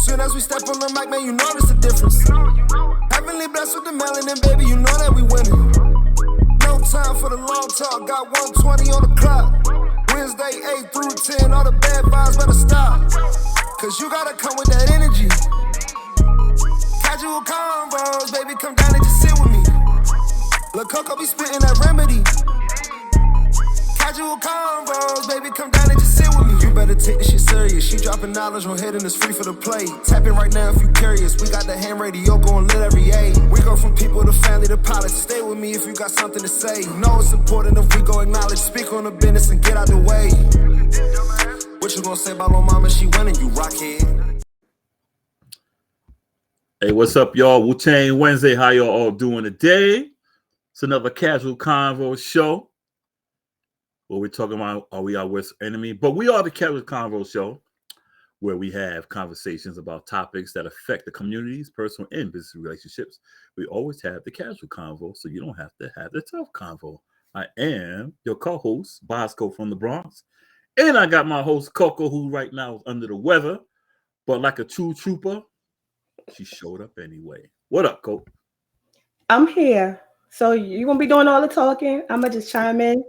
Soon as we step on the mic, man, you notice the difference. Heavenly blessed with the melanin, baby, you know that we winning. No time for the long talk, got 120 on the clock. Wednesday 8 through 10, all the bad vibes better stop. Cause you gotta come with that energy. Casual convos, baby, come down and just sit with me. Lil' Coco be spitting that remedy. Casual convos, baby, come down and just sit with me. You better take this shit serious. She dropping knowledge on head and it's free for the play. Tap in right now if you curious. We got the ham radio going lit every age. We go from people to family to pilots. Stay with me if you got something to say. You know it's important if we go acknowledge. Speak on the business and get out the way. What you gonna say about my mama? She winning, you rockhead. Hey, what's up, y'all? Wu-Tang Wednesday. How y'all all doing today? It's another Casual Convo show where we're talking about are we our worst enemy? But we are the Casual Convo show where we have conversations about topics that affect the communities, personal and business relationships. We always have the Casual Convo, so you don't have to have the tough convo. I am your co-host, Boscoe from the Bronx. And I got my host, Coco, who right now is under the weather. But like a true trooper, she showed up anyway. What up, Coco? I'm here. So you're going to be doing all the talking. I'm going to just chime in.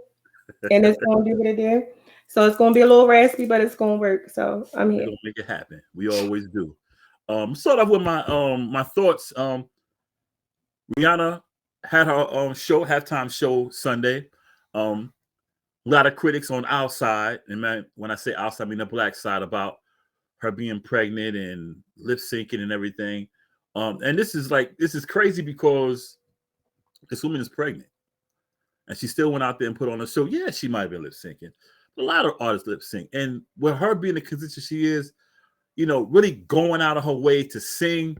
And it's going to do what it is. So it's going to be a little raspy, but it's going to work. So I'm here. We're going to make it happen. We always do. Start off with my thoughts. Rihanna had her show, halftime show Sunday. A lot of critics on our side, and man, when I say our side, I mean the black side, about her being pregnant and lip syncing and everything. And this is crazy because this woman is pregnant. And she still went out there and put on a show. Yeah, she might have been lip syncing. A lot of artists lip sync. And with her being the position she is, really going out of her way to sing,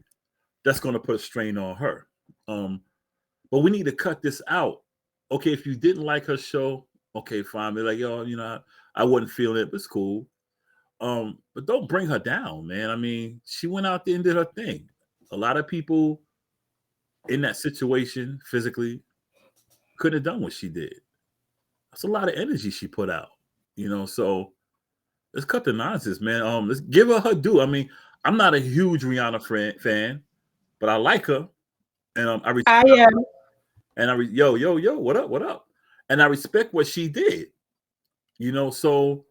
that's going to put a strain on her. But we need to cut this out. Okay, if you didn't like her show, okay, fine. Be like, I wasn't feeling it, but it's cool. But don't bring her down, man. I mean, she went out there and did her thing. A lot of people in that situation physically couldn't have done what she did. That's a lot of energy she put out, so let's cut the nonsense, man. Let's give her due. I mean, I'm not a huge Rihanna fan, but I like her. And I am. And yo, what up? And I respect what she did, so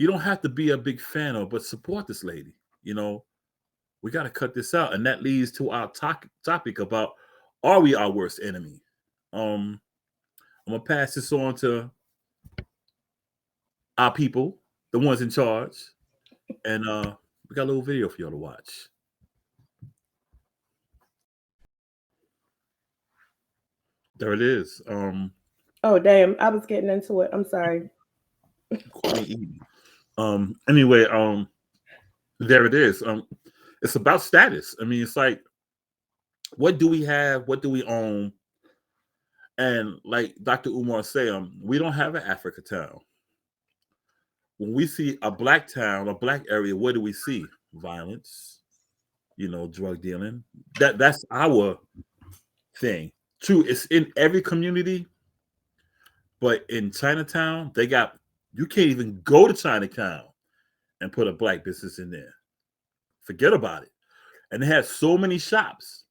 you don't have to be a big fan of, but support this lady. We got to cut this out. And that leads to our topic about, are we our worst enemy? I'm going to pass this on to our people, the ones in charge. And we got a little video for y'all to watch. There it is. Oh, damn. I was getting into it. I'm sorry. Anyway, there it is. It's about status. I mean, it's like, what do we have? What do we own? And like Dr. Umar said, we don't have an Africa town. When we see a black town, a black area, what do we see? Violence, drug dealing. That's our thing. True, it's in every community, but in Chinatown, you can't even go to Chinatown and put a black business in there. Forget about it. And they have so many shops,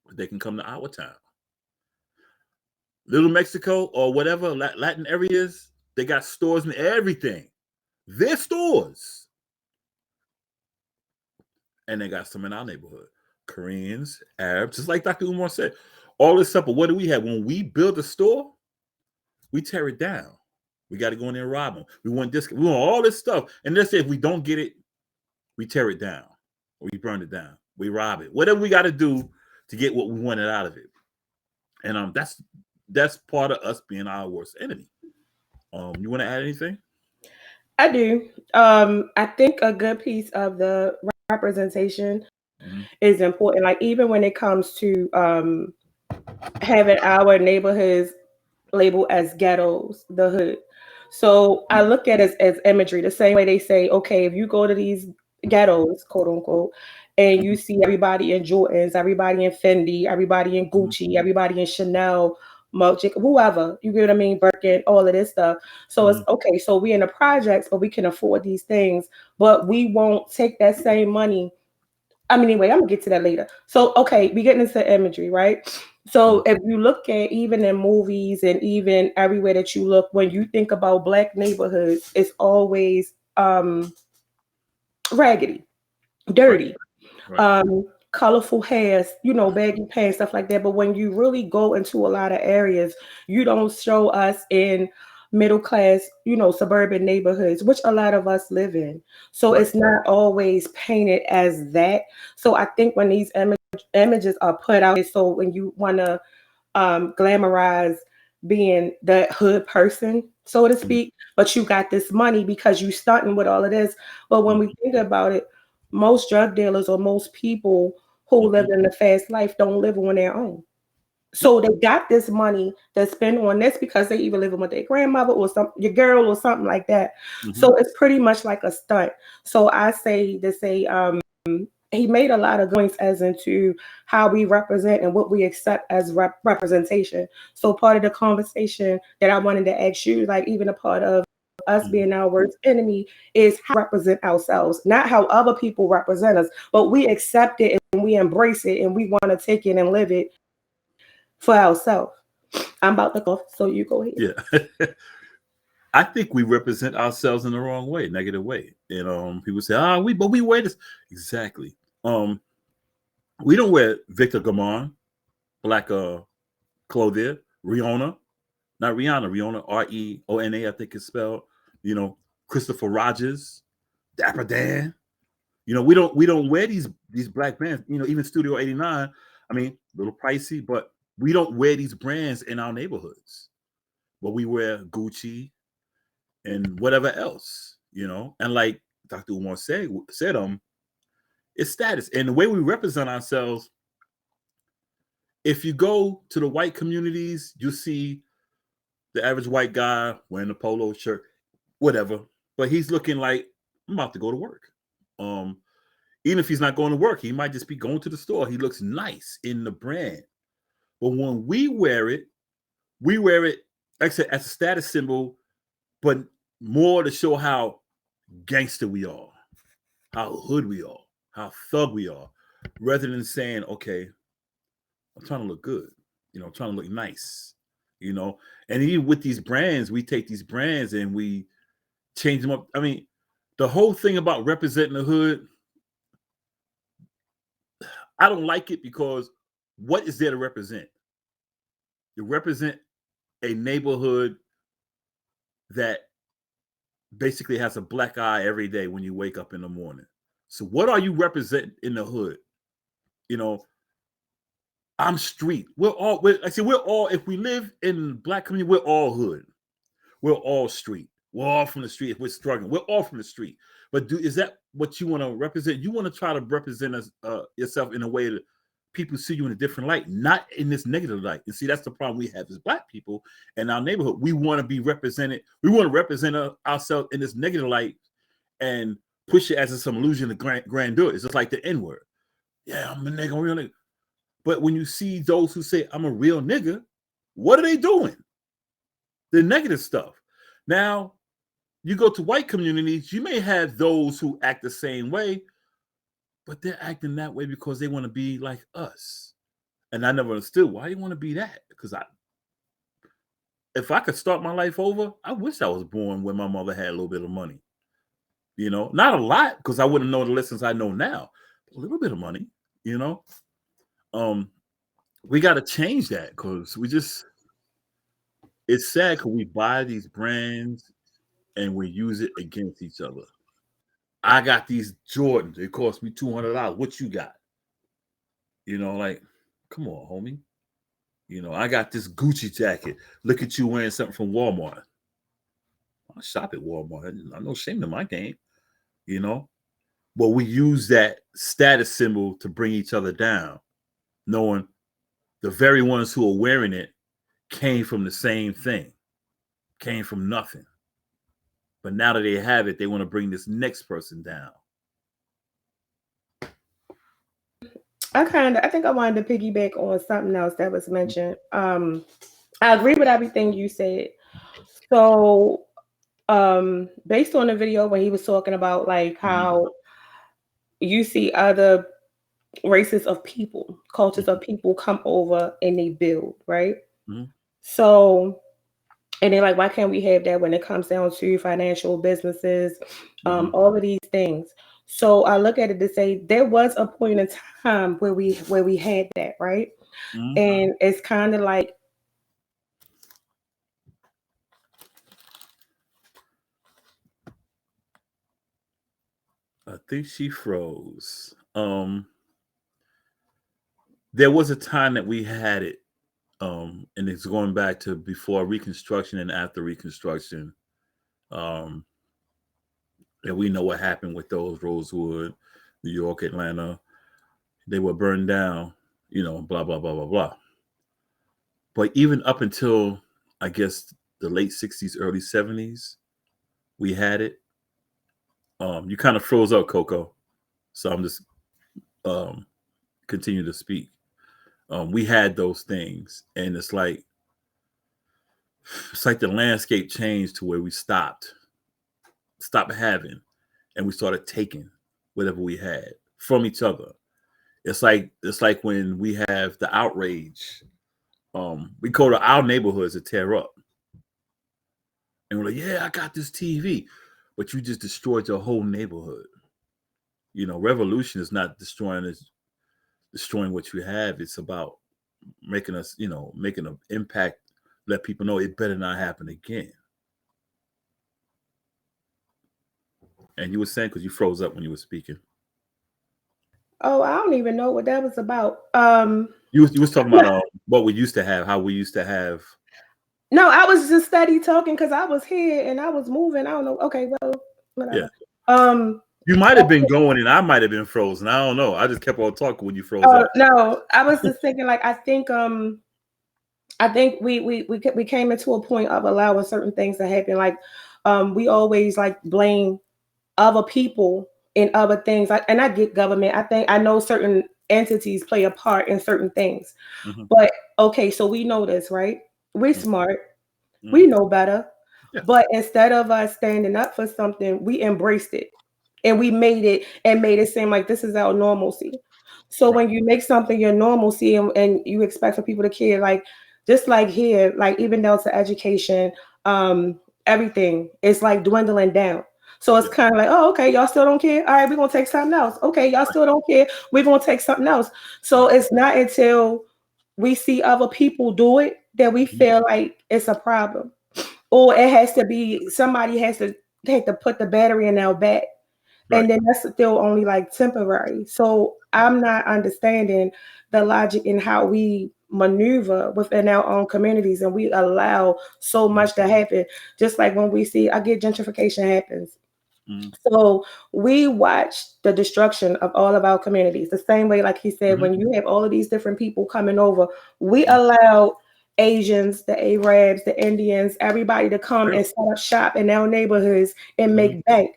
but they can come to our town. Little Mexico or whatever, Latin areas, they got stores and everything. Their stores. And they got some in our neighborhood. Koreans, Arabs, just like Dr. Umar said. All this stuff, but what do we have? When we build a store, we tear it down. We got to go in there and rob them. We want this, we want all this stuff. And let's say if we don't get it, we tear it down. Or we burn it down. We rob it. Whatever we got to do to get what we wanted out of it. And that's part of us being our worst enemy. You want to add anything? I do. I think a good piece of the representation is important. Like even when it comes to having our neighborhoods labeled as ghettos, the hood. So I look at it as imagery, the same way they say, okay, if you go to these ghettos, quote unquote, and you see everybody in Jordans, everybody in Fendi, everybody in Gucci, everybody in Chanel, whoever, you get what I mean, Birkin, all of this stuff. So it's okay. So we in the projects, but we can afford these things, but we won't take that same money anyway, I'm gonna get to that later. So, okay, we getting into imagery, right? So, if you look at even in movies and even everywhere that you look, when you think about Black neighborhoods, it's always raggedy, dirty, Right. colorful hairs, baggy pants, stuff like that. But when you really go into a lot of areas, you don't show us in middle class, suburban neighborhoods, which a lot of us live in. So Right. it's not always painted as that. So I think when these images are put out, so when you want to glamorize being the hood person, so to speak, but you got this money because you starting with all of this. But when we think about it, most drug dealers or most people who live in the fast life don't live on their own. So they got this money to spend on this because they either living with their grandmother or your girl or something like that. So it's pretty much like a stunt. So I say to say he made a lot of points as into how we represent and what we accept as representation. So part of the conversation that I wanted to ask you, like even a part of us being our worst enemy, is how we represent ourselves, not how other people represent us, but we accept it and we embrace it and we want to take it and live it for ourselves. I'm about to go, so you go ahead. Yeah. I think we represent ourselves in the wrong way, negative way. And people say, but we wear this. Exactly. We don't wear Victor Gamon, black clothier, Rihanna, not Rihanna, Rihanna, Reona, I think it's spelled, Christopher Rogers, Dapper Dan. We don't wear these black brands, even Studio 89. I mean, a little pricey, but we don't wear these brands in our neighborhoods. But we wear Gucci and whatever else, and like Dr. Umar said, it's status. And the way we represent ourselves, if you go to the white communities, you see the average white guy wearing a polo shirt, whatever, but he's looking like, I'm about to go to work. Even if he's not going to work, he might just be going to the store. He looks nice in the brand. But when we wear it, like I said, as a status symbol, but more to show how gangster we are, how hood we are, how thug we are, rather than saying, okay, I'm trying to look good, I'm trying to look nice, and even with these brands, we take these brands and we change them up. I mean, the whole thing about representing the hood, I don't like it because what is there to represent? You represent a neighborhood that basically has a black eye every day when you wake up in the morning. So what are you representing in the hood? I'm street. We're all, if we live in black community, we're all hood. We're all street. We're all from the street. If we're struggling, we're all from the street. But is that what you want to represent? You want to try to represent yourself in a way that people see you in a different light, not in this negative light. And see, that's the problem we have as black people in our neighborhood. We want to be represented. We want to represent ourselves in this negative light and push it as some illusion of grandeur. It's just like the N-word. Yeah, I'm a nigga, I'm a real nigga. But when you see those who say, I'm a real nigga, what are they doing? The negative stuff. Now, you go to white communities, you may have those who act the same way, but they're acting that way because they want to be like us. And I never understood why you want to be that. Because if I could start my life over, I wish I was born when my mother had a little bit of money. Not a lot, because I wouldn't know the lessons I know now. But a little bit of money, we got to change that, because it's sad because we buy these brands and we use it against each other. I got these Jordans. It cost me $200. What you got? Like, come on, homie. I got this Gucci jacket. Look at you wearing something from Walmart. I shop at Walmart. I'm no shame in my game, But we use that status symbol to bring each other down, knowing the very ones who are wearing it came from the same thing, came from nothing. But now that they have it, they want to bring this next person down. I think I wanted to piggyback on something else that was mentioned. I agree with everything you said. So, based on the video when he was talking about like how you see other races of people, cultures of people come over and they build, right? Mm-hmm. So, and they're like, why can't we have that when it comes down to financial businesses, all of these things? So I look at it to say there was a point in time where we had that, right? Mm-hmm. And it's kind of like, I think she froze. There was a time that we had it, and it's going back to before Reconstruction and after Reconstruction. And we know what happened with those: Rosewood, New York, Atlanta. They were burned down, blah blah blah blah blah. But even up until, I guess, the late '60s, early '70s, we had it. You kind of froze up, Coco, so I'm just continue to speak. We had those things, and it's like the landscape changed to where we stopped having, and we started taking whatever we had from each other. It's like when we have the outrage. We go to our neighborhoods to tear up, and we're like, "Yeah, I got this TV," but you just destroyed your whole neighborhood. Revolution is not destroying what you have. It's about making us, making an impact. Let people know it better not happen again. And you were saying, because you froze up when you were speaking. oh, I don't even know what that was about. You was talking about what we used to have, how we used to have. No, I was just steady talking because I was here and I was moving. I don't know. Okay, well, whatever. Yeah. You might have been going and I might have been frozen. I don't know. I just kept on talking when you froze up. No, I was just thinking like I think we came into a point of allowing certain things to happen. Like we always like blame other people and other things. And I get government. I know certain entities play a part in certain things. Mm-hmm. But okay, so we know this, right? We're smart. Mm-hmm. We know better. Yeah. But instead of us standing up for something, we embraced it. And we made it seem like this is our normalcy. So right. When you make something your normalcy and you expect for people to care, like just like here, like even down to education, everything is like dwindling down. So it's kind of like, oh, okay, y'all still don't care. All right, we're gonna take something else. Okay, y'all still don't care. We're gonna take something else. So it's not until we see other people do it that we feel like it's a problem. Or it has to be somebody has to put the battery in our back. Right. And then that's still only like temporary. So I'm not understanding the logic in how we maneuver within our own communities, and we allow so much to happen. Just like when we see, I get gentrification happens. Mm-hmm. So we watch the destruction of all of our communities. The same way, like he said, when you have all of these different people coming over, we allow Asians, the Arabs, the Indians, everybody to come and set up shop in our neighborhoods and make bank.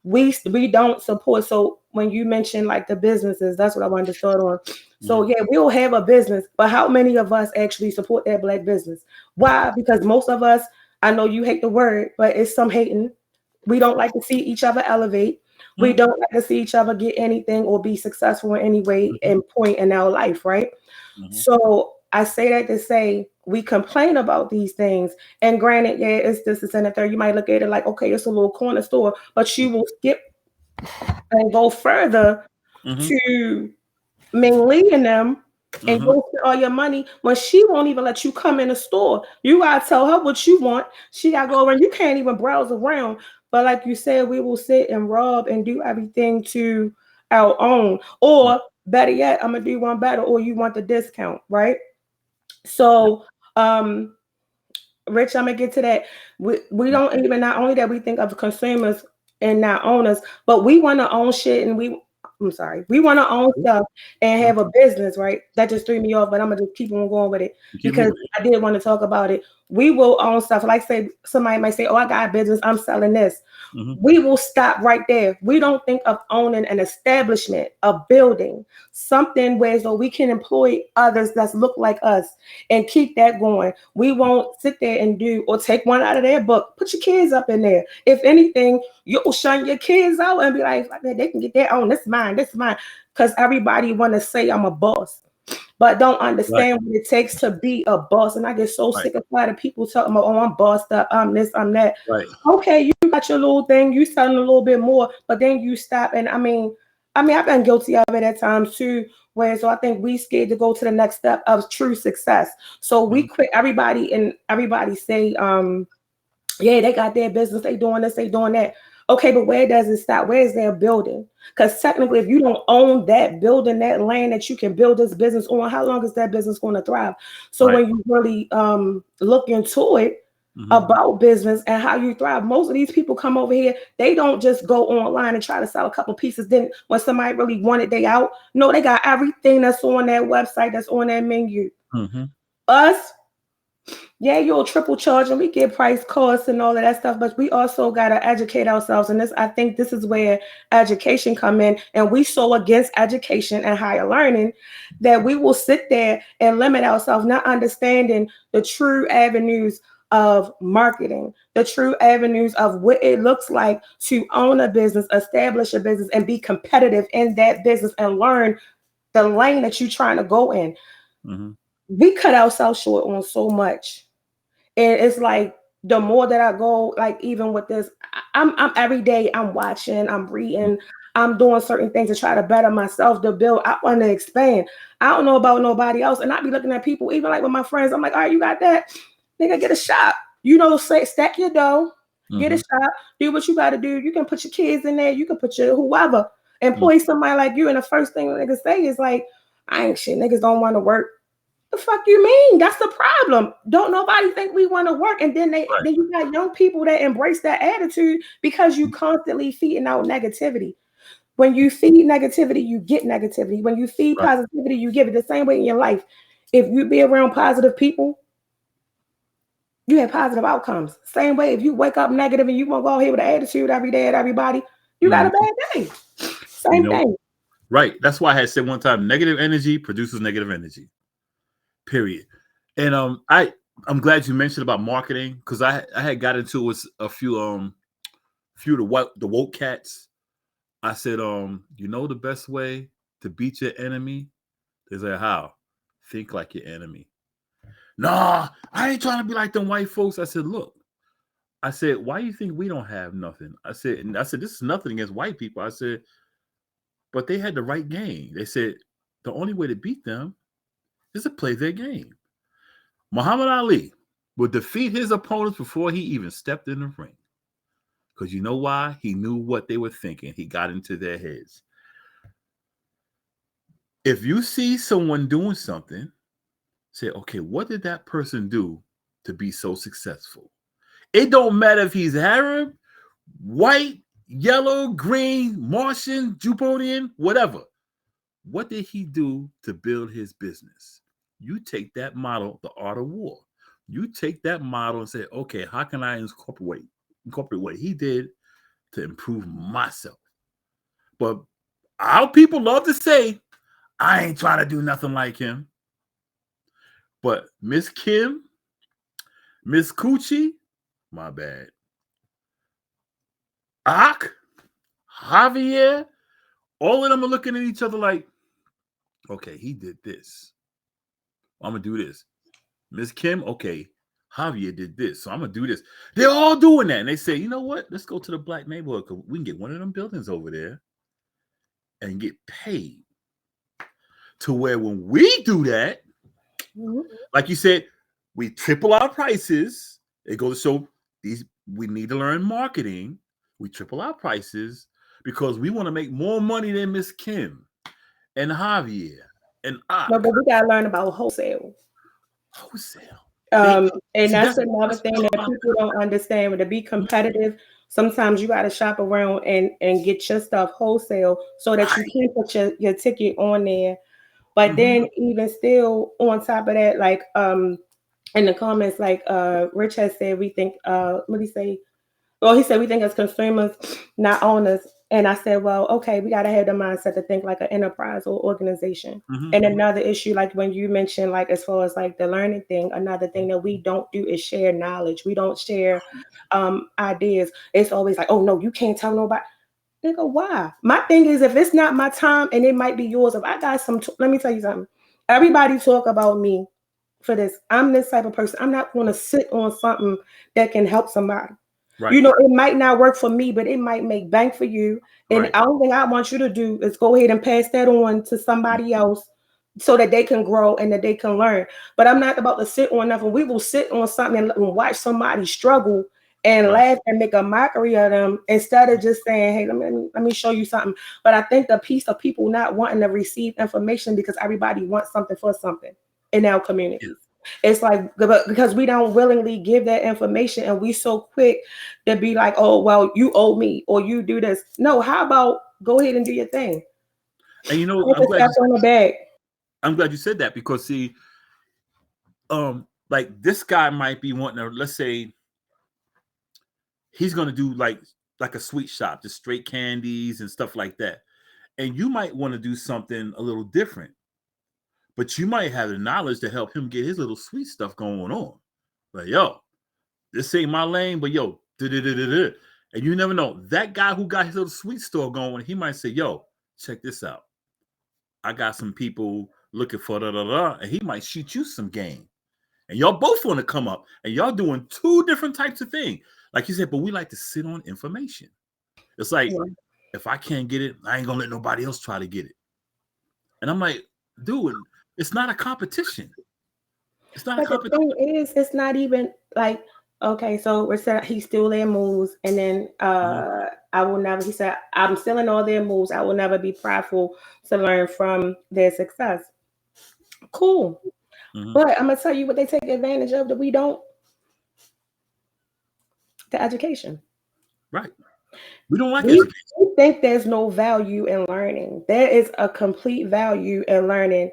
We don't support. So when you mention like the businesses, that's what I wanted to start on. So yeah, we'll have a business, but how many of us actually support that Black business? Why? Because most of us, I know you hate the word, but it's some hating. We don't like to see each other elevate. We don't like to see each other get anything or be successful in any way and point in our life, right? So I say that to say we complain about these things. And granted, yeah, it's this, and the third. You might look at it like, okay, it's a little corner store, but you will skip and go further to Ming Lee and them and go spend all your money when she won't even let you come in the store. You gotta tell her what you want. She gotta go around. You can't even browse around. But like you said, we will sit and rob and do everything to our own. Or better yet, I'm gonna do one better, or you want the discount, right? So Rich, I'm gonna get to that. We don't even, not only that we think of consumers and not owners, but we want to own shit and we want to own stuff and have a business, right? That just threw me off, but I'm gonna just keep on going with it because I did want to talk about it. we will own stuff. Like say somebody might say, oh, I got a business, I'm selling this. Mm-hmm. We will stop right there. We don't think of owning an establishment, a building, something where so we can employ others that look like us and keep that going. We won't sit there and do or take one out of their book. Put your kids up in there. If anything, you'll shun your kids out and be like, they can get their own. This is mine. This is mine. Because everybody want to say I'm a boss, but don't understand what it takes to be a boss. And I get so sick of tired of people talking about, oh, I'm bossed up, I'm this, I'm that. Right. Okay, you got your little thing, you selling a little bit more, but then you stop. And I mean, I've been guilty of it at times too, where so I think we scared to go to the next step of true success. So we quit everybody and everybody say, yeah, they got their business, they doing this, they doing that. Okay, but where does it stop? Where is their building? Because technically, if you don't own that building, that land that you can build this business on, how long is that business going to thrive? So when you really look into it about business and how you thrive, most of these people come over here, they don't just go online and try to sell a couple pieces. Then when somebody really wanted, they out. No, they got everything that's on that website, that's on that menu. Us, yeah, you'll triple charge and we get price costs and all of that stuff, but we also got to educate ourselves. And I think this is where education come in. And we so against education and higher learning that we will sit there and limit ourselves, not understanding the true avenues of marketing, the true avenues of what it looks like to own a business, establish a business, and be competitive in that business and learn the lane that you're trying to go in. We cut ourselves short on so much. And it's like the more that I go, like even with this, I'm every day I'm watching, I'm reading, I'm doing certain things to try to better myself, to build. I want to expand. I don't know about nobody else. And I be looking at people, even like with my friends, I'm like, all right, you got that? Nigga, get a shop. Stack your dough, get a shop, do what you got to do. You can put your kids in there, you can put your whoever, employ somebody like you. And the first thing niggas say is like, I ain't shit. Niggas don't want to work. The fuck you mean? That's the problem. Don't nobody think we want to work, and then then you got young people that embrace that attitude because you constantly feeding out negativity. When you feed negativity, you get negativity. When you feed positivity, you give it. The same way in your life. If you be around positive people, you have positive outcomes. Same way, if you wake up negative and you won't go here with an attitude every day at everybody, you got a bad day. Same thing. Right. That's why I had said one time, negative energy produces negative energy. Period. And I'm glad you mentioned about marketing, because I had got into with a few of the woke cats. I said, the best way to beat your enemy? They said, how? Think like your enemy. Nah, I ain't trying to be like them white folks. I said, look, why do you think we don't have nothing? I said, this is nothing against white people. I said, but they had the right game. They said the only way to beat them is to play their game. Muhammad Ali would defeat his opponents before he even stepped in the ring. Because you know why? He knew what they were thinking. He got into their heads. If you see someone doing something, say, okay, what did that person do to be so successful? It don't matter if he's Arab, white, yellow, green, Martian, Juponian, whatever. What did he do to build his business? You take that model, the art of war. You take that model and say, okay, how can I incorporate what he did to improve myself? But our people love to say, I ain't trying to do nothing like him. But Miss Kim, Miss Coochie, my bad. Javier, all of them are looking at each other like, okay, he did this. I'm going to do this. Miss Kim, okay, Javier did this, so I'm going to do this. They're all doing that. And they say, you know what? Let's go to the black neighborhood because we can get one of them buildings over there and get paid. To where when we do that, like you said, we triple our prices. It goes to show we need to learn marketing. We triple our prices because we want to make more money than Miss Kim and Javier and I. No, but we gotta learn about wholesale. And that's another thing that people don't understand. To be competitive, sometimes you got to shop around and get your stuff wholesale so that you can put your ticket on there. But then even still on top of that, like in the comments, like Rich has said, we think what did he say? Well, he said we think as consumers, not owners. And I said, well, okay, we got to have the mindset to think like an enterprise or organization. Mm-hmm. And another issue, like when you mentioned, like as far as like the learning thing, another thing that we don't do is share knowledge. We don't share ideas. It's always like, oh no, you can't tell nobody. Nigga, why? My thing is, if it's not my time and it might be yours, if I got some, let me tell you something. Everybody talk about me for this. I'm this type of person. I'm not going to sit on something that can help somebody. Right. You know, it might not work for me, but it might make bank for you. And Right. the only thing I want you to do is go ahead and pass that on to somebody else so that they can grow and that they can learn. But I'm not about to sit on nothing. We will sit on something and watch somebody struggle and Right. laugh and make a mockery of them instead of just saying, hey, let me show you something. But I think the piece of people not wanting to receive information because everybody wants something for something in our communities. Yeah. It's like because we don't willingly give that information and we so quick to be like, oh, well, you owe me or you do this. No, how about go ahead and do your thing? And you know, Put the step on the bag. I'm glad you said that because see, like this guy might be wanting to, let's say he's gonna do like a sweet shop, just straight candies and stuff like that. And you might want to do something a little different, but you might have the knowledge to help him get his little sweet stuff going on. Like, yo, this ain't my lane, but yo, da-da-da-da-da. And you never know. That guy who got his little sweet store going, he might say, yo, check this out. I got some people looking for da-da-da, and he might shoot you some game. And y'all both want to come up, and y'all doing two different types of things. Like you said, but we like to sit on information. It's like, if I can't get it, I ain't gonna let nobody else try to get it. And I'm like, dude, it's not a competition. It's not a competition. The thing is, it's not even like, okay, so we're saying he steal their moves, and then I will never, he said, I'm stealing all their moves. I will never be prideful to learn from their success. Cool. But I'm gonna tell you what they take advantage of that we don't. The education. Right. We don't like education. We think there's no value in learning. There is a complete value in learning.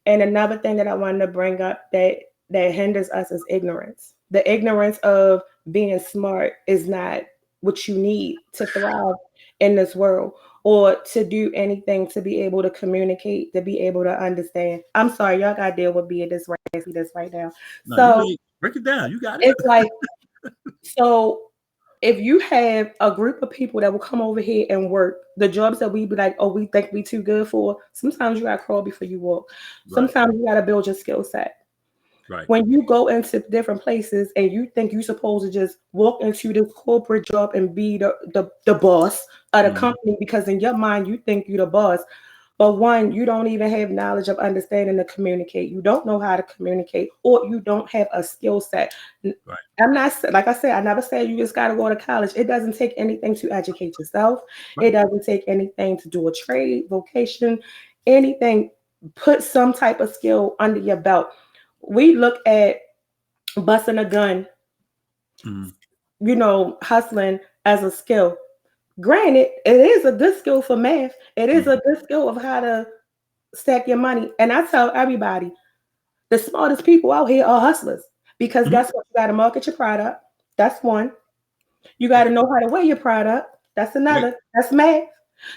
And another thing that I wanted to bring up that hinders us is ignorance. The ignorance of being smart is not what you need to thrive in this world or to do anything, to be able to communicate, to be able to understand. I'm sorry, y'all got to deal with being this right now. No, so break it down. You got it. It's like, so if you have a group of people that will come over here and work the jobs that we be like, oh, we think we too good for, sometimes you got to crawl before you walk. Sometimes you got to build your skill set. Right. When you go into different places and you think you're supposed to just walk into this corporate job and be the boss of the company because in your mind you think you're the boss. But one, you don't even have knowledge of understanding to communicate. You don't know how to communicate, or you don't have a skill set. Right. I'm not, like I said, I never said you just got to go to college. It doesn't take anything to educate yourself. Right. It doesn't take anything to do a trade, vocation, anything. Put some type of skill under your belt. We look at busting a gun, you know, hustling as a skill. Granted, it is a good skill for math. It is a good skill of how to stack your money. And I tell everybody, the smartest people out here are hustlers because guess what? You got to market your product. That's one. You got to know how to weigh your product. That's another. That's math.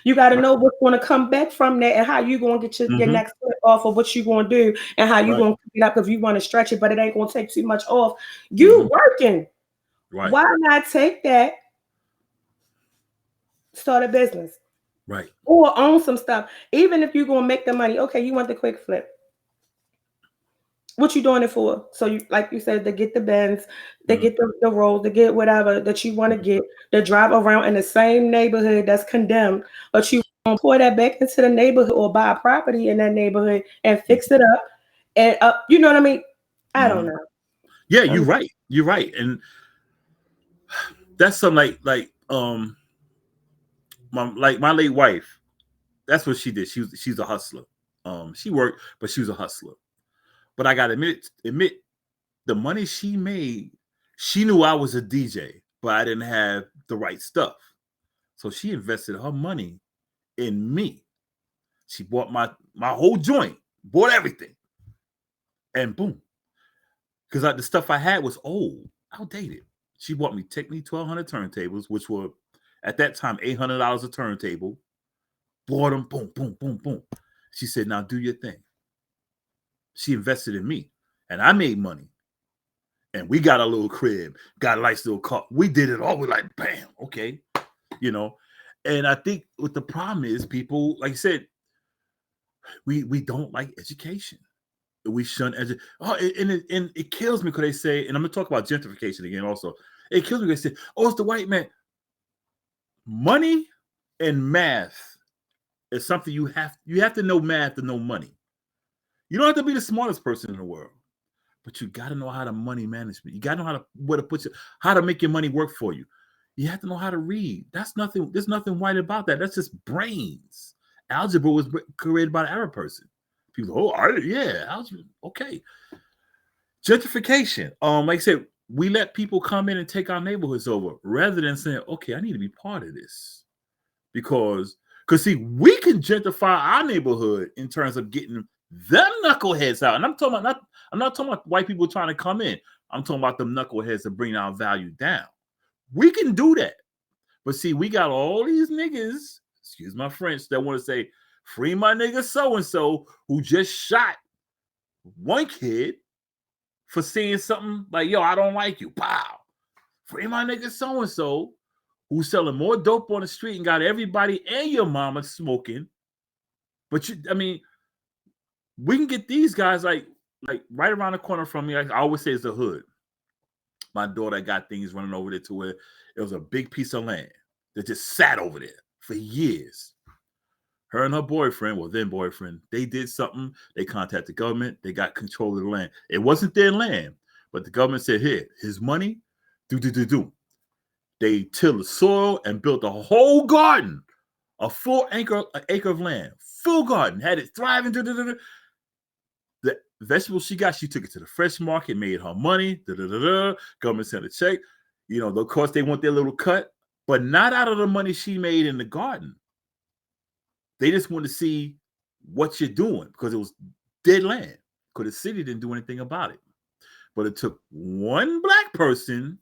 You got to know what's going to come back from that and how you're going to get your next flip off of what you're going to do and how you're going to pick it up if you want to stretch it, but it ain't going to take too much off. You working. Right. Why not take that? Start a business. Right. Or own some stuff. Even if you're going to make the money, okay, you want the quick flip. What you doing it for? So you, like you said, to get the Benz, to get the roll, to get whatever that you want to get, to drive around in the same neighborhood that's condemned, but you want to pour that back into the neighborhood or buy a property in that neighborhood and fix it up and up. You know what I mean? I don't know. Yeah, you're right. You're right. And that's something like my late wife. That's what she did. She's a hustler. She worked, but she was a hustler. But I gotta admit, the money she made, she knew I was a DJ, but I didn't have the right stuff. So she invested her money in me. She bought my whole joint, bought everything. And boom. because the stuff I had was old, outdated. She bought me Technique 1200 turntables, which were at that time $800 a turntable. Bought them, boom, boom, boom, boom. She said, "Now do your thing." She invested in me, and I made money. And we got a little crib, got a nice little car. We did it all. We're like, bam, okay, you know. And I think what the problem is, people, like I said, we don't like education. We shun education. Oh, and it kills me because they say, and I'm gonna talk about gentrification again. Also, it kills me. They say, "Oh, it's the white man." Money and math is something you have to know math to know money. You don't have to be the smartest person in the world, but you got to know how to money management. You got to know how to make your money work for you. You have to know how to read. There's nothing white about that. That's just brains. Algebra was created by the Arab person. People, algebra, okay. Gentrification. Like I said, we let people come in and take our neighborhoods over rather than saying, "Okay, I need to be part of this," because see, we can gentrify our neighborhood in terms of getting them knuckleheads out. And I'm not talking about white people trying to come in. I'm talking about them knuckleheads that bring our value down. We can do that. But see, we got all these niggas, excuse my French, that want to say, "Free my nigga so-and-so who just shot one kid for saying something like, yo, I don't like you." Pow. Free my nigga so-and-so who's selling more dope on the street and got everybody and your mama smoking. But we can get these guys like right around the corner from me. Like I always say, it's the hood. My daughter got things running over there to where it was a big piece of land that just sat over there for years. Her and her boyfriend, well, then boyfriend, they did something. They contacted the government. They got control of the land. It wasn't their land, but the government said, "Here, his money, do. They tilled the soil and built a whole garden, a full acre of land, full garden, had it thriving. The vegetables she got, she took it to the fresh market, made her money. Government sent a check. Of course, they want their little cut, but not out of the money she made in the garden. They just want to see what you're doing because it was dead land. Because the city didn't do anything about it. But it took one black person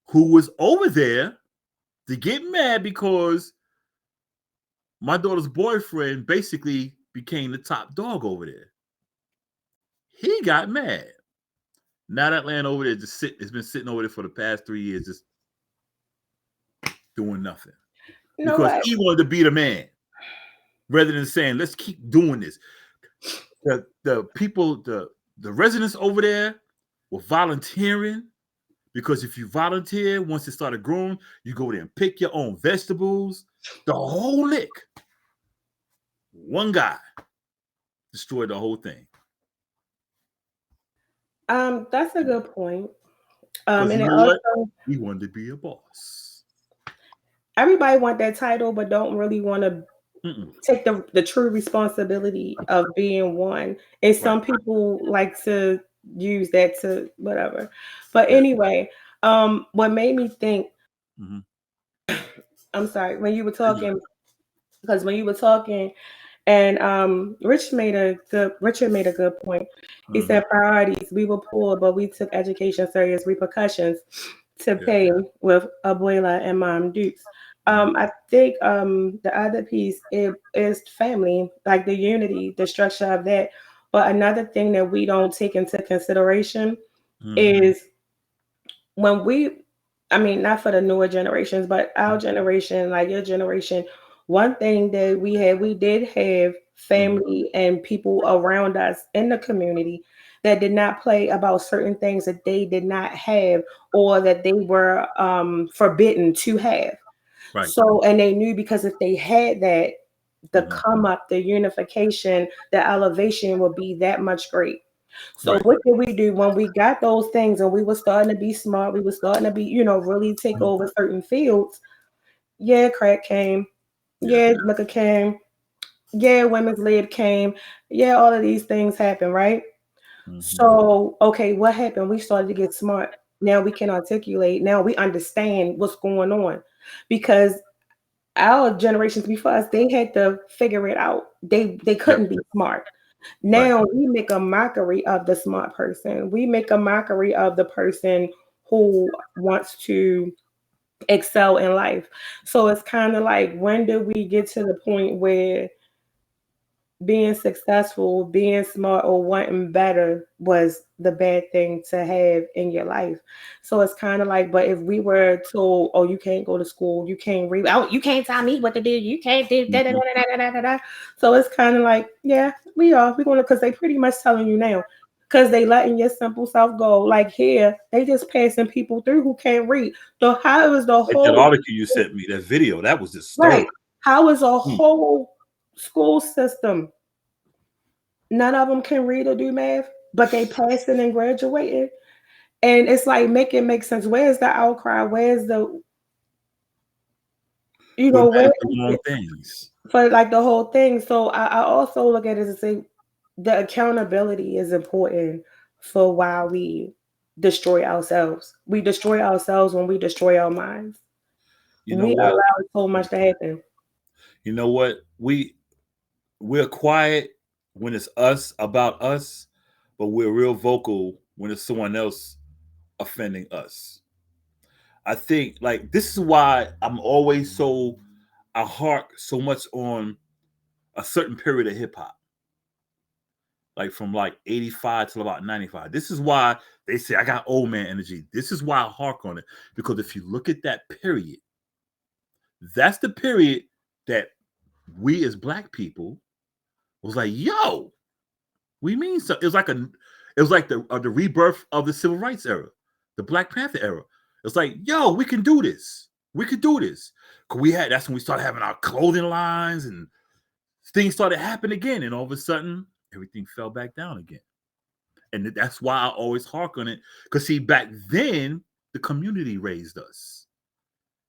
who was over there to get mad because my daughter's boyfriend basically became the top dog over there. He got mad. Now that land over there it's been sitting over there for the past 3 years, just doing nothing. Because he wanted to be the man. Rather than saying, "Let's keep doing this." The people, the residents over there were volunteering, because if you volunteer, once it started growing, you go there and pick your own vegetables. The whole lick. One guy destroyed the whole thing. That's a good point. And you know also, he wanted to be a boss. Everybody want that title, but don't really want to take the true responsibility of being one. And some people like to use that to whatever. But anyway, what made me think, I'm sorry, when you were talking, because when you were talking, and Richard made a good point. He said priorities. We were poor, but we took education serious. Repercussions to pay with Abuela and Mom Dukes. I think the other piece is family, like the unity, the structure of that. But another thing that we don't take into consideration is when not for the newer generations, but our generation, like your generation, one thing that we did have family and people around us in the community that did not play about certain things that they did not have or that they were forbidden to have. Right. So, and they knew, because if they had that, the come up, the unification, the elevation would be that much great. So what did we do when we got those things and we were starting to be smart? We were starting to be, really take over certain fields. Yeah, crack came. Yeah, liquor came. Yeah, women's lib came. Yeah, all of these things happen, right? So, okay, what happened? We started to get smart. Now we can articulate. Now we understand what's going on, because our generations before us, they had to figure it out. They couldn't be smart. Now we make a mockery of the smart person. We make a mockery of the person who wants to excel in life. So it's kind of like, when do we get to the point where being successful, being smart, or wanting better was the bad thing to have in your life? So it's kind of like, but if we were told, oh, you can't go to school, you can't read, oh, you can't tell me what to do, you can't do da da da da da da da. So it's kind of like, yeah, we're gonna, because they pretty much telling you now, because they letting your simple self go. Like here, they just passing people through who can't read. So how is the Like that whole article you sent me, that video, that was disturbing. right? How is a whole school system? None of them can read or do math, but they passing and graduating. And it's like, make it make sense. Where's the outcry? Where's the, We're mad where at the wrong things. for like the whole thing? So I also look at it and say the accountability is important for why we destroy ourselves. We destroy ourselves when we destroy our minds. You know We what? allow so much to happen. You know what? We're quiet when it's us about us, but we're real vocal when it's someone else offending us. I think like this is why I hark so much on a certain period of hip hop, like from like 85 till about 95. This is why they say I got old man energy. This is why I hark on it, because if you look at that period, that's the period that we as black people was like, yo, we mean so. It was like the rebirth of the civil rights era, the Black Panther era. It's like, yo, we can do this. We could do this. Cause that's when we started having our clothing lines and things started happening again. And all of a sudden, everything fell back down again. And that's why I always hark on it. Because see, back then, the community raised us.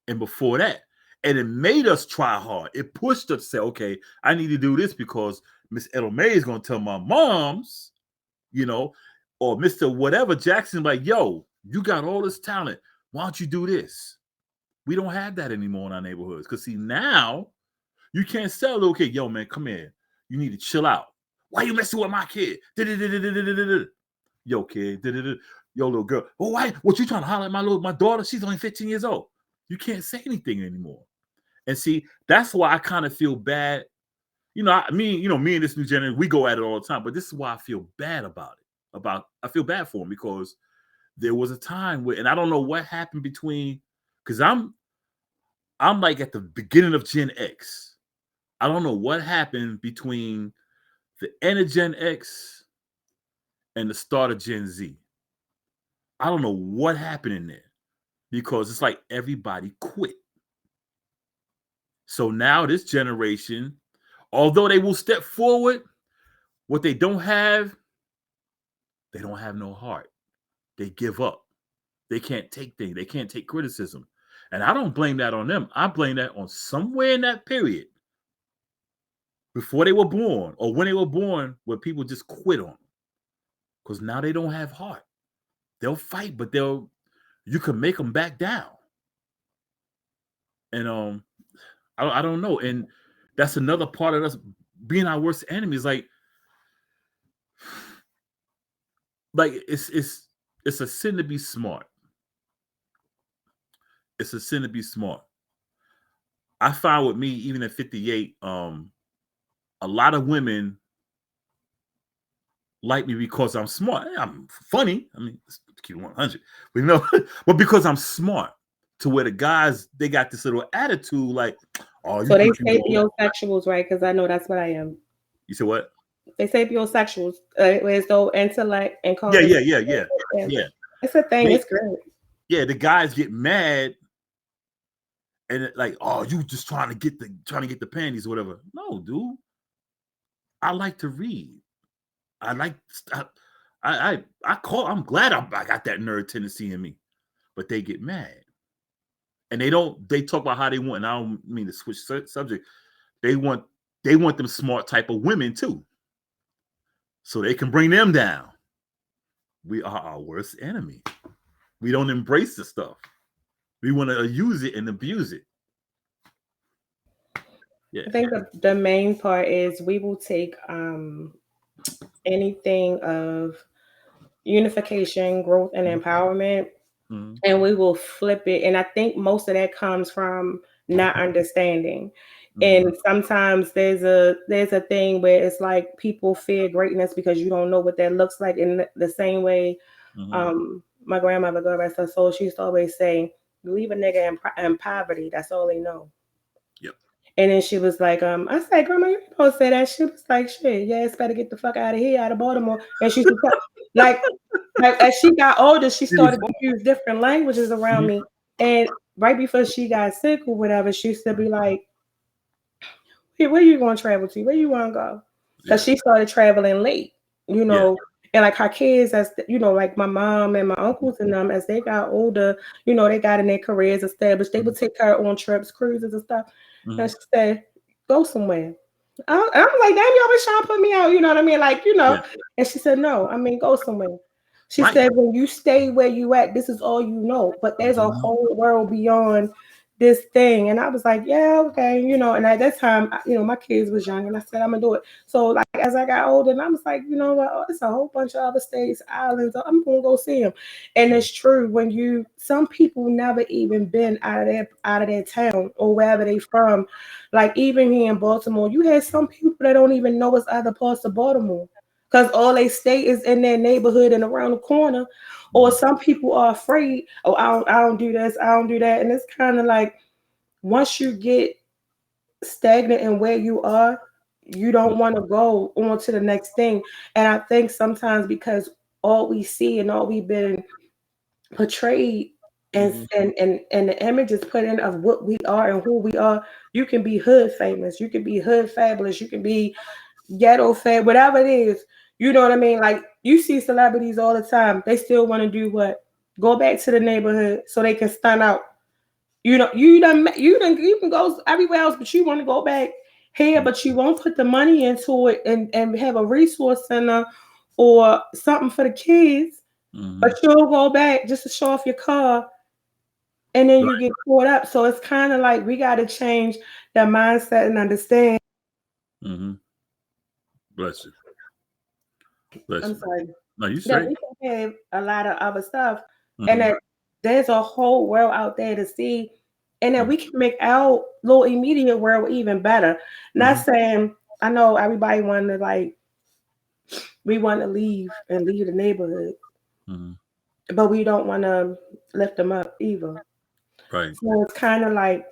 And before that, and it made us try hard. It pushed us to say, okay, I need to do this because Miss Edelmay is going to tell my moms, or Mr. Whatever Jackson, like, yo, you got all this talent. Why don't you do this? We don't have that anymore in our neighborhoods. Because see, now you can't sell a little kid, yo, man, come here. You need to chill out. Why you messing with my kid? Yo, kid. Yo, little girl. Oh, why? What you trying to holler at my daughter? She's only 15 years old. You can't say anything anymore. And see, that's why I kind of feel bad. Me and this new generation, we go at it all the time, but this is why I feel bad about it. I feel bad for them because there was a time where, and I don't know what happened because I'm like at the beginning of Gen X. I don't know what happened between the end of Gen X and the start of Gen Z. I don't know what happened in there because it's like everybody quit. So now this generation, although they will step forward, what they don't have no heart. They give up. They can't take things. They can't take criticism. And I don't blame that on them. I blame that on somewhere in that period before they were born or when they were born where people just quit on them. Because now they don't have heart. They'll fight, but you can make them back down. And I don't know. And that's another part of us being our worst enemies. Like it's a sin to be smart. It's a sin to be smart. I found with me, even at 58, a lot of women like me because I'm smart. I'm funny. I mean, keep 100, but because I'm smart. To where the guys, they got this little attitude like, oh, so they sapiosexuals, right? Because I know that's what I am. You said what? They sapiosexuals. Where so intellect and yeah. It's a thing. It's great. Yeah, the guys get mad and like, oh, you just trying to get the panties or whatever. No, dude. I like to read. I'm glad I got that nerd tendency in me, but they get mad. And they talk about how they want, and I don't mean to switch subject. They want them smart type of women too. So they can bring them down. We are our worst enemy. We don't embrace the stuff. We want to use it and abuse it. Yeah. I think the main part is we will take anything of unification, growth, and empowerment, and we will flip it. And I think most of that comes from not understanding. And sometimes there's a thing where it's like people fear greatness because you don't know what that looks like. In the same way, my grandmother, God rest her soul, she used to always say, "Leave a nigga in poverty. That's all they know." Yep. And then she was like, I said, "Grandma, you don't say that." She was like, "Shit, yeah, it's better get the fuck out of here, out of Baltimore." And she was like, as she got older, she started to use different languages around me. And right before she got sick or whatever, she used to be like, "Hey, where you going to travel to? Where you want to go?" Because she started traveling late, you know. And like her kids, as you know, like my mom and my uncles and them, as they got older, you know, they got in their careers established. They would take her on trips, cruises, and stuff. And she said, "Go somewhere." I'm like, "Damn, you always trying to put me out," you know what I mean? Like, you know. And she said, "No, I mean, go somewhere." She said, "When you stay where you at, this is all you know. But there's a whole world beyond this thing." And I was like, "Yeah, okay," you know. And at that time, you know, my kids was young, and I said, "I'm gonna do it." So like as I got older, and I was like, "You know what? Oh, it's a whole bunch of other states, islands. I'm gonna go see them." And it's true when some people never even been out of their town or wherever they from. Like even here in Baltimore, you had some people that don't even know it's other parts of Baltimore because all they stay is in their neighborhood and around the corner. Or some people are afraid, "Oh, I don't do this, I don't do that." And it's kind of like once you get stagnant in where you are, you don't want to go on to the next thing. And I think sometimes because all we see and all we've been portrayed and the image is put in of what we are and who we are, you can be hood famous, you can be hood fabulous, you can be ghetto fab, whatever it is. You know what I mean? Like you see celebrities all the time. They still want to do what? Go back to the neighborhood so they can stand out. You know, you can go everywhere else, but you want to go back here, but you won't put the money into it and have a resource center or something for the kids. But you'll go back just to show off your car, and then you get caught up. So it's kind of like we got to change the mindset and understand. Bless you. Bless I'm you. sorry. No, you That straight. we can have a lot of other stuff, and that there's a whole world out there to see, and that we can make our little immediate world even better. Not saying I know everybody want to like we want to leave the neighborhood, but we don't want to lift them up either. Right. So it's kind of like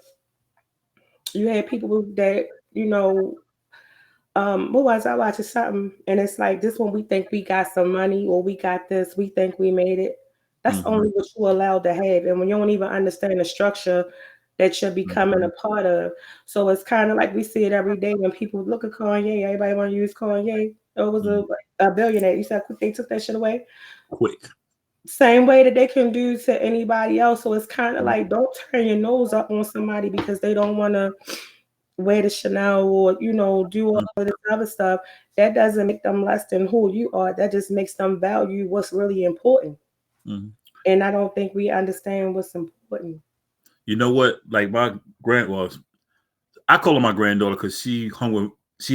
you had people that you know. What was I watching something and it's like this one we think we got some money or we got this, we think we made it. That's only what you allowed to have. And when you don't even understand the structure that you're becoming a part of. So it's kind of like we see it every day when people look at Kanye, everybody want to use Kanye. It was a billionaire. You said they took that shit away? Quick. Same way that they can do to anybody else. So it's kind of like don't turn your nose up on somebody because they don't want to wear the Chanel or you know do all of this other stuff. That doesn't make them less than who you are. That just makes them value what's really important. And I don't think we understand what's important. You know what? Like my I call her my granddaughter because she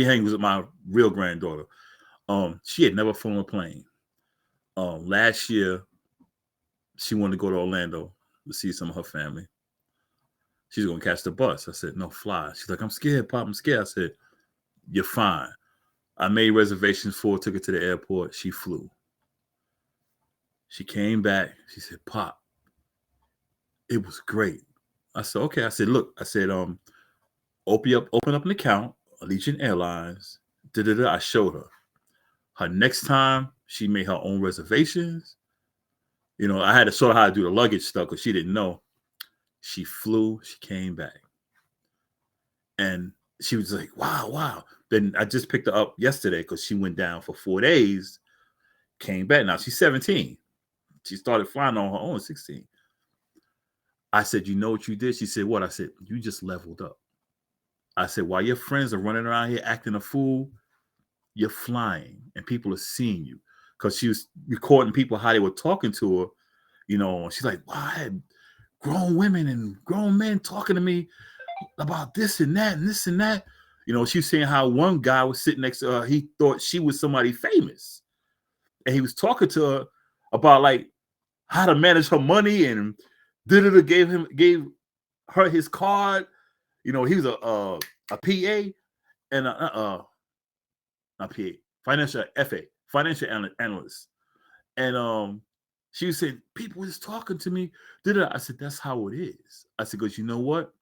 hangs with my real granddaughter. She had never flown a plane. Last year she wanted to go to Orlando to see some of her family. She's gonna catch the bus. I said, "No, fly." She's like, "I'm scared, Pop. I'm scared." I said, "You're fine." I made reservations for her, took her to the airport. She flew. She came back. She said, "Pop, it was great." I said, "Okay." I said, "Look," I said, open up an account, Allegiant Airlines. I showed her. Her next time, she made her own reservations. You know, I had to show her how to do the luggage stuff because she didn't know. She flew. She came back. And she was like, wow. Then I just picked her up yesterday because she went down for 4 days, came back. Now she's 17. She started flying on her own at 16. I said, "You know what you did?" She said, "What?" I said, "You just leveled up." I said, "While your friends are running around here acting a fool, you're flying and people are seeing you." Because she was recording people how they were talking to her. You know, she's like, "Wow, I had grown women and grown men talking to me about this and that and this and that." You know, she was saying how one guy was sitting next to her. He thought she was somebody famous, and he was talking to her about like how to manage her money, and gave her his card. You know, he was a PA and not PA, financial analyst, and she was saying people was talking to me. I said, that's how it is. I said, because you know what?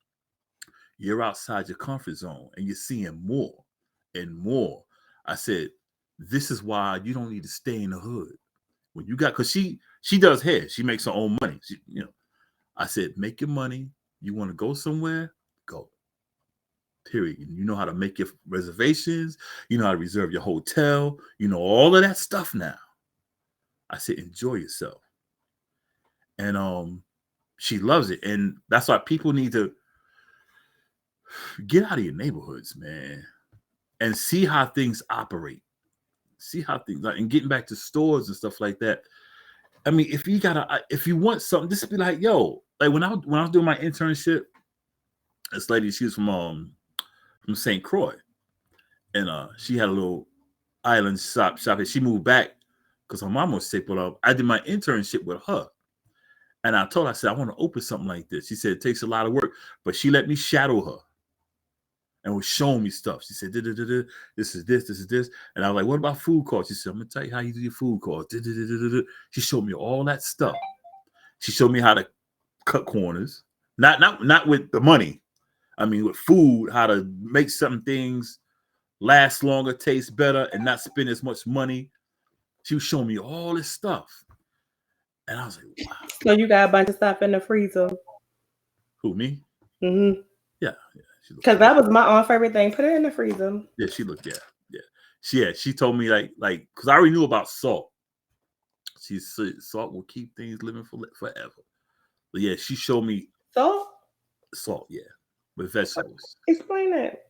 You're outside your comfort zone and you're seeing more and more. I said, this is why you don't need to stay in the hood. When you got, because she does hair, she makes her own money. I said, make your money. You want to go somewhere, go. Period. You know how to make your reservations. You know how to reserve your hotel. You know all of that stuff now. I said, enjoy yourself. And she loves it. And that's why people need to get out of your neighborhoods, man, and see how things operate. See how things and getting back to stores and stuff like that. I mean, if you want something, just be like, yo, like when I was doing my internship, this lady, she was from St. Croix, and she had a little island shop. And she moved back because her mom was sick. But I did my internship with her, and I told her, I said, I want to open something like this. She said it takes a lot of work, but she let me shadow her and was showing me stuff. She said, this is this. And I was like, what about food costs? She said, I'm going to tell you how you do your food costs. She showed me all that stuff. She showed me how to cut corners. Not with the money. I mean, with food, how to make some things last longer, taste better, and not spend as much money. She was showing me all this stuff. And I was like, wow. So you got a bunch of stuff in the freezer. Who, me? Mm-hmm. Yeah. Because that was my own favorite thing. Put it in the freezer. Yeah, she looked, yeah. She told me like, because I already knew about salt. She said salt will keep things living forever. But yeah, she showed me salt, yeah, with vegetables. Explain that.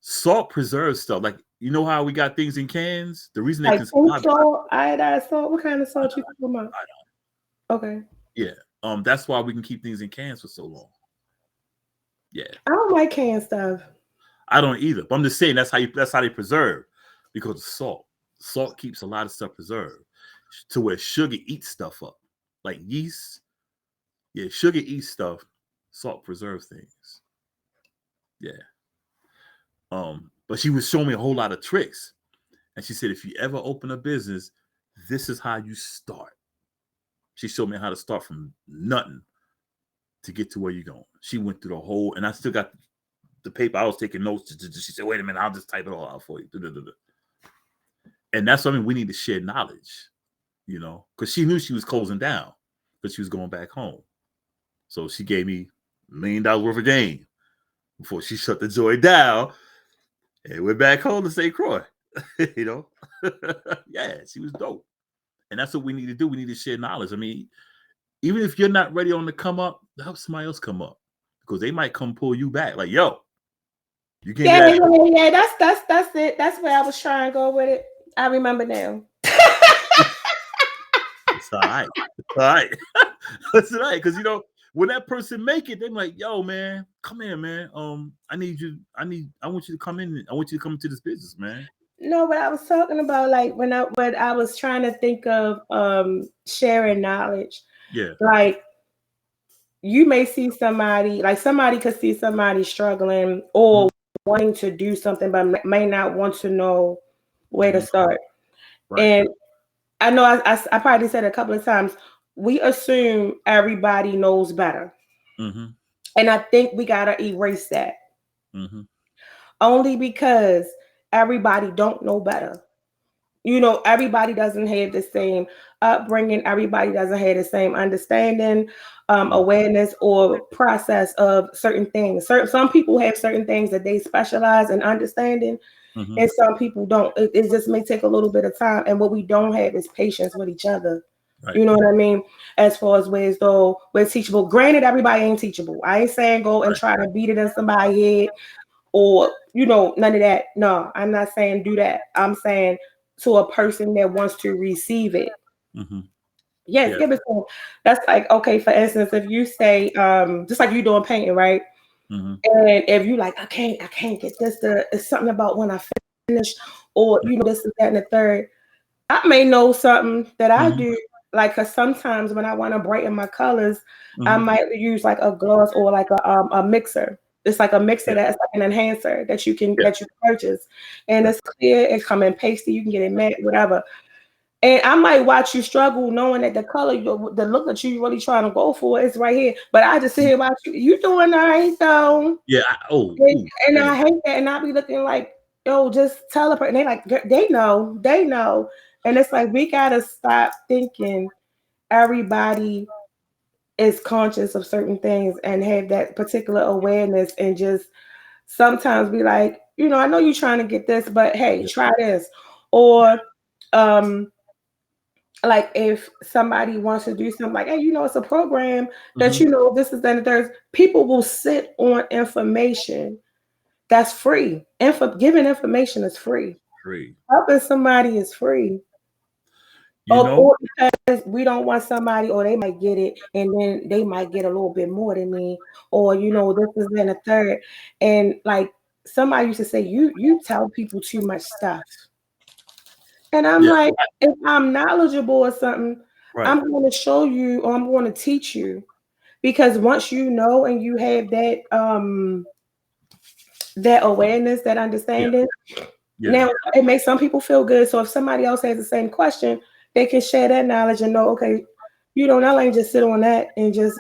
Salt preserves stuff. Like, you know how we got things in cans? The reason like salt, iodized salt. What kind of salt you talking about? Okay. Yeah. That's why we can keep things in cans for so long. Yeah. I don't like canned stuff. I don't either. But I'm just saying that's how they preserve, because of salt. Salt keeps a lot of stuff preserved to where sugar eats stuff up. Like yeast. Yeah, sugar eats stuff. Salt preserves things. Yeah. But she was showing me a whole lot of tricks. And she said, if you ever open a business, this is how you start. She showed me how to start from nothing to get to where you're going. She went through the whole, and I still got the paper. I was taking notes. She said, wait a minute, I'll just type it all out for you. And that's what I mean. We need to share knowledge, you know, because she knew she was closing down, but she was going back home. So she gave me $1 million worth of game before she shut the joint down and went back home to St. Croix, you know. Yeah, she was dope. And that's what we need to do. We need to share knowledge. I mean, even if you're not ready on the come up, help somebody else come up, because they might come pull you back. Like, yo, you can't. Yeah. That's it. That's where I was trying to go with it. I remember now. It's all right. It's all right. It's all right. Because, you know, when that person make it, they're like, yo, man, come here, man. I need you. I want you to come in. I want you to come into this business, man. No, but I was talking about like when I was trying to think of sharing knowledge. Yeah. Like, you may see somebody could see somebody struggling or wanting to do something, but may not want to know where to start. Right. And I know I probably said it a couple of times, we assume everybody knows better. Mm-hmm. And I think we got to erase that. Mm-hmm. Only because everybody don't know better. You know, everybody doesn't have the same upbringing. Everybody doesn't have the same understanding, awareness, or process of certain things. Some people have certain things that they specialize in understanding, mm-hmm. and some people don't. It just may take a little bit of time. And what we don't have is patience with each other. Right. You know what I mean? As far as ways though we're teachable. Granted, everybody ain't teachable. I ain't saying go and try to beat it in somebody's head or, you know, none of that. No, I'm not saying do that. I'm saying to a person that wants to receive it. Mm-hmm. Yes, give it to them. That's like, okay, for instance, if you say, just like you doing painting, right? Mhm. And if you like, I can't get this. It's something about when I finish, or this is that and the third. I may know something that I Mhm. do, like, cause sometimes when I want to brighten my colors, I Mhm. might use like a gloss or like a mixer. It's like a mixer Yeah. that's like an enhancer that you can Yeah. purchase, and Yeah. it's clear. It come in pasty. You can get it matte, whatever. And I might watch you struggle, knowing that the color, the look that you really trying to go for is right here. But I just sit here watch you. You doing all right though? Yeah. And, Ooh, and man. I hate that. And I be looking like, yo, just tell a person. They like, they know. And it's like, we gotta stop thinking everybody is conscious of certain things and have that particular awareness, and just sometimes be like, I know you're trying to get this, but hey, Yeah. try this. Or like if somebody wants to do something like, hey, it's a program that Mhm. this is then there's people will sit on information that's free. Giving information is free. Free. Helping somebody is free. You know? Or because we don't want somebody, or they might get it and then they might get a little bit more than me, or this is then a third. And like somebody used to say, you tell people too much stuff. And I'm Yeah. like, if I'm knowledgeable or something, Right. I'm going to show you, or I'm going to teach you. Because once you know and you have that awareness, that Yeah. understanding, Yeah. now it makes some people feel good. So if somebody else has the same question, they can share that knowledge and know, okay, not like just sit on that and just,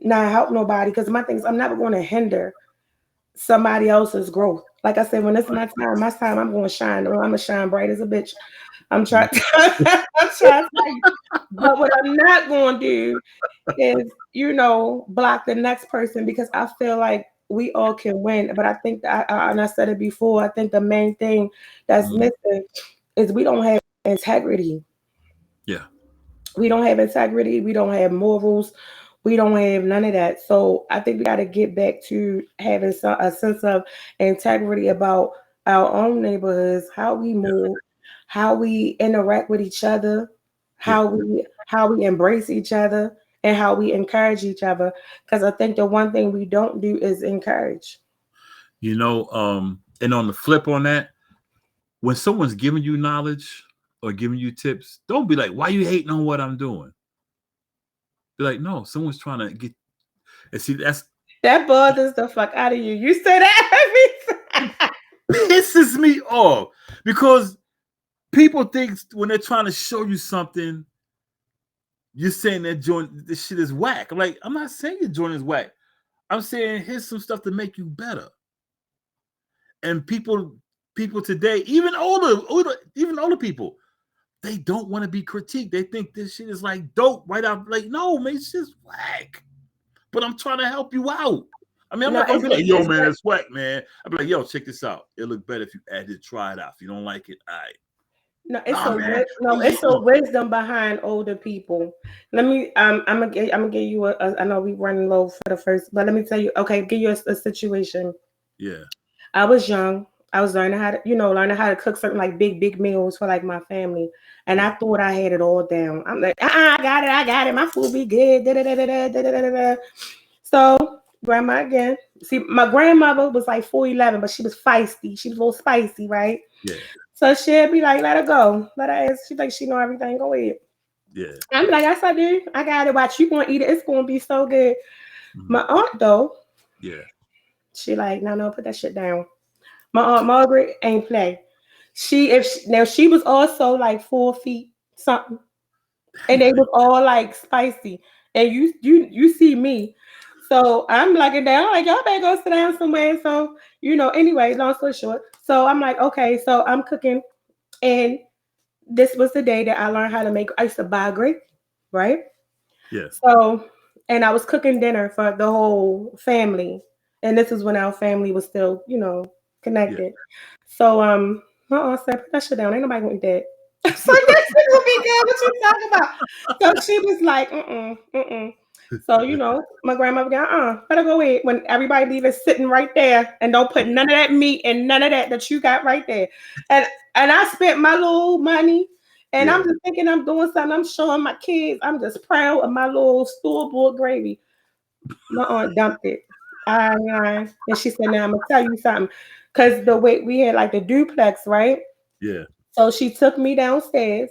not help nobody. Because my thing is, I'm never going to hinder somebody else's growth. Like I said, when it's my time, I'm going to shine. I'm going to shine bright as a bitch. I'm trying. Mhm. I'm trying to tell you. But what I'm not going to do is, block the next person, because I feel like we all can win. But I think that, and I said it before, I think the main thing that's Mhm. missing is we don't have integrity. Yeah. We don't have integrity. We don't have morals. We don't have none of that. So I think we got to get back to having a sense of integrity about our own neighborhoods, how we Yeah. move, how we interact with each other, Yeah. how we embrace each other, and how we encourage each other. Because I think the one thing we don't do is encourage. And on the flip on that, when someone's giving you knowledge or giving you tips, don't be like, why you hating on what I'm doing? Be like, no, someone's trying to get, and see, that's That bothers the fuck out of you. You say that every time. pisses me off, because people think when they're trying to show you something, you're saying that joint, this shit is whack. I'm like, I'm not saying your joint is whack. I'm saying here's some stuff to make you better. And people today, even older people, they don't want to be critiqued. They think this shit is like dope right out. Like, no, man, it's just whack. But I'm trying to help you out. I mean, I'm No, not gonna it's, be like, yo, it's man, it's whack, man. I'll be like, yo, check this out. It'll look better if you add it, try it out. If you don't like it, all right. No, Nah, man. it's a wisdom behind older people. Let me I'm gonna give you I know we running low for the first, but let me tell you. Okay, give you a situation. Yeah. I was young. I was learning how to cook certain like big meals for like my family, and I Yeah. thought I had it all down. I'm like, I got it. My food be good. Da, da, da, da, da, da, da, da, da. So grandma again. See, my grandmother was like 4'11", but she was feisty. She was a little spicy, right? Yeah. So she'd be like, let her go. Let her ask. She like she know everything. Go ahead. Yeah. I'm like, yes, I do. I got it. Watch, you gonna eat it. It's gonna be so good. Mhm. My aunt though, Yeah. she like, no, put that shit down. My aunt Margaret ain't play. Now she was also like 4 feet something, and they Damn. was all like spicy. And you see me. So I'm like it down, like y'all better go sit down somewhere. So, anyway, long story short. So I'm like, okay, so I'm cooking, and this was the day that I learned how to make. I used to buy grape, right? Yeah. So, and I was cooking dinner for the whole family, and this is when our family was still, Yeah. connected. So, my aunt said, "Put that shit down. Ain't nobody gonna eat that." So that shit will be good. What you talking about? So she was like, mm. So, my grandmother got, better go eat when everybody leave it sitting right there, and don't put none of that meat and none of that you got right there. And I spent my little money, and Yeah. I'm just thinking I'm doing something. I'm showing my kids. I'm just proud of my little store-bought gravy. My aunt dumped it. And she said, now I'm gonna tell you something. Cause the way we had like the duplex, right? Yeah. So she took me downstairs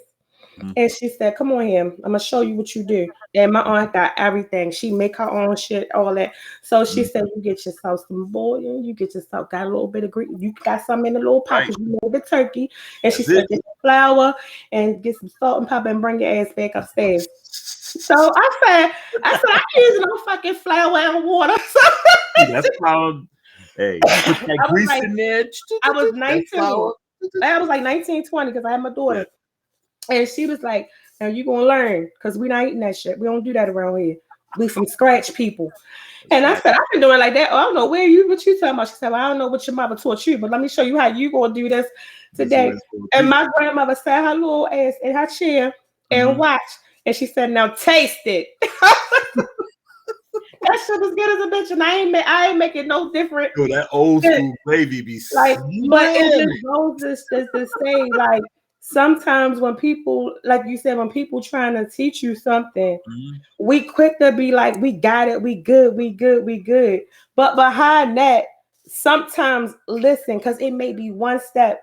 and she said, come on here. I'm gonna show you what you do. And my aunt got everything. She make her own shit, all that. So she said, you get yourself some boiling, you get yourself got a little bit of green, you got some in a little pot because you know the turkey. And she said, get some flour and get some salt and pepper and bring your ass back upstairs. So I said, I use no fucking flour and water. That's how. Hey, put that grease in there. I was 19. I was like 19, 20 because I had my daughter. Yeah. And she was like, now you gonna learn because we not eating that shit. We don't do that around here. We from scratch people. And I said, I've been doing like that. Oh, I don't know what you talking about. She said, well, I don't know what your mother taught you, but let me show you how you gonna do this today. And my grandmother sat her little ass in her chair and watched. And she said, now taste it. That shit was good as a bitch, and I ain't making no different. Yo, that old school baby be like, but it just goes to say, like, sometimes when people, like you said, when people trying to teach you something, we quick to be like, we got it, we good. But behind that, sometimes listen, because it may be one step.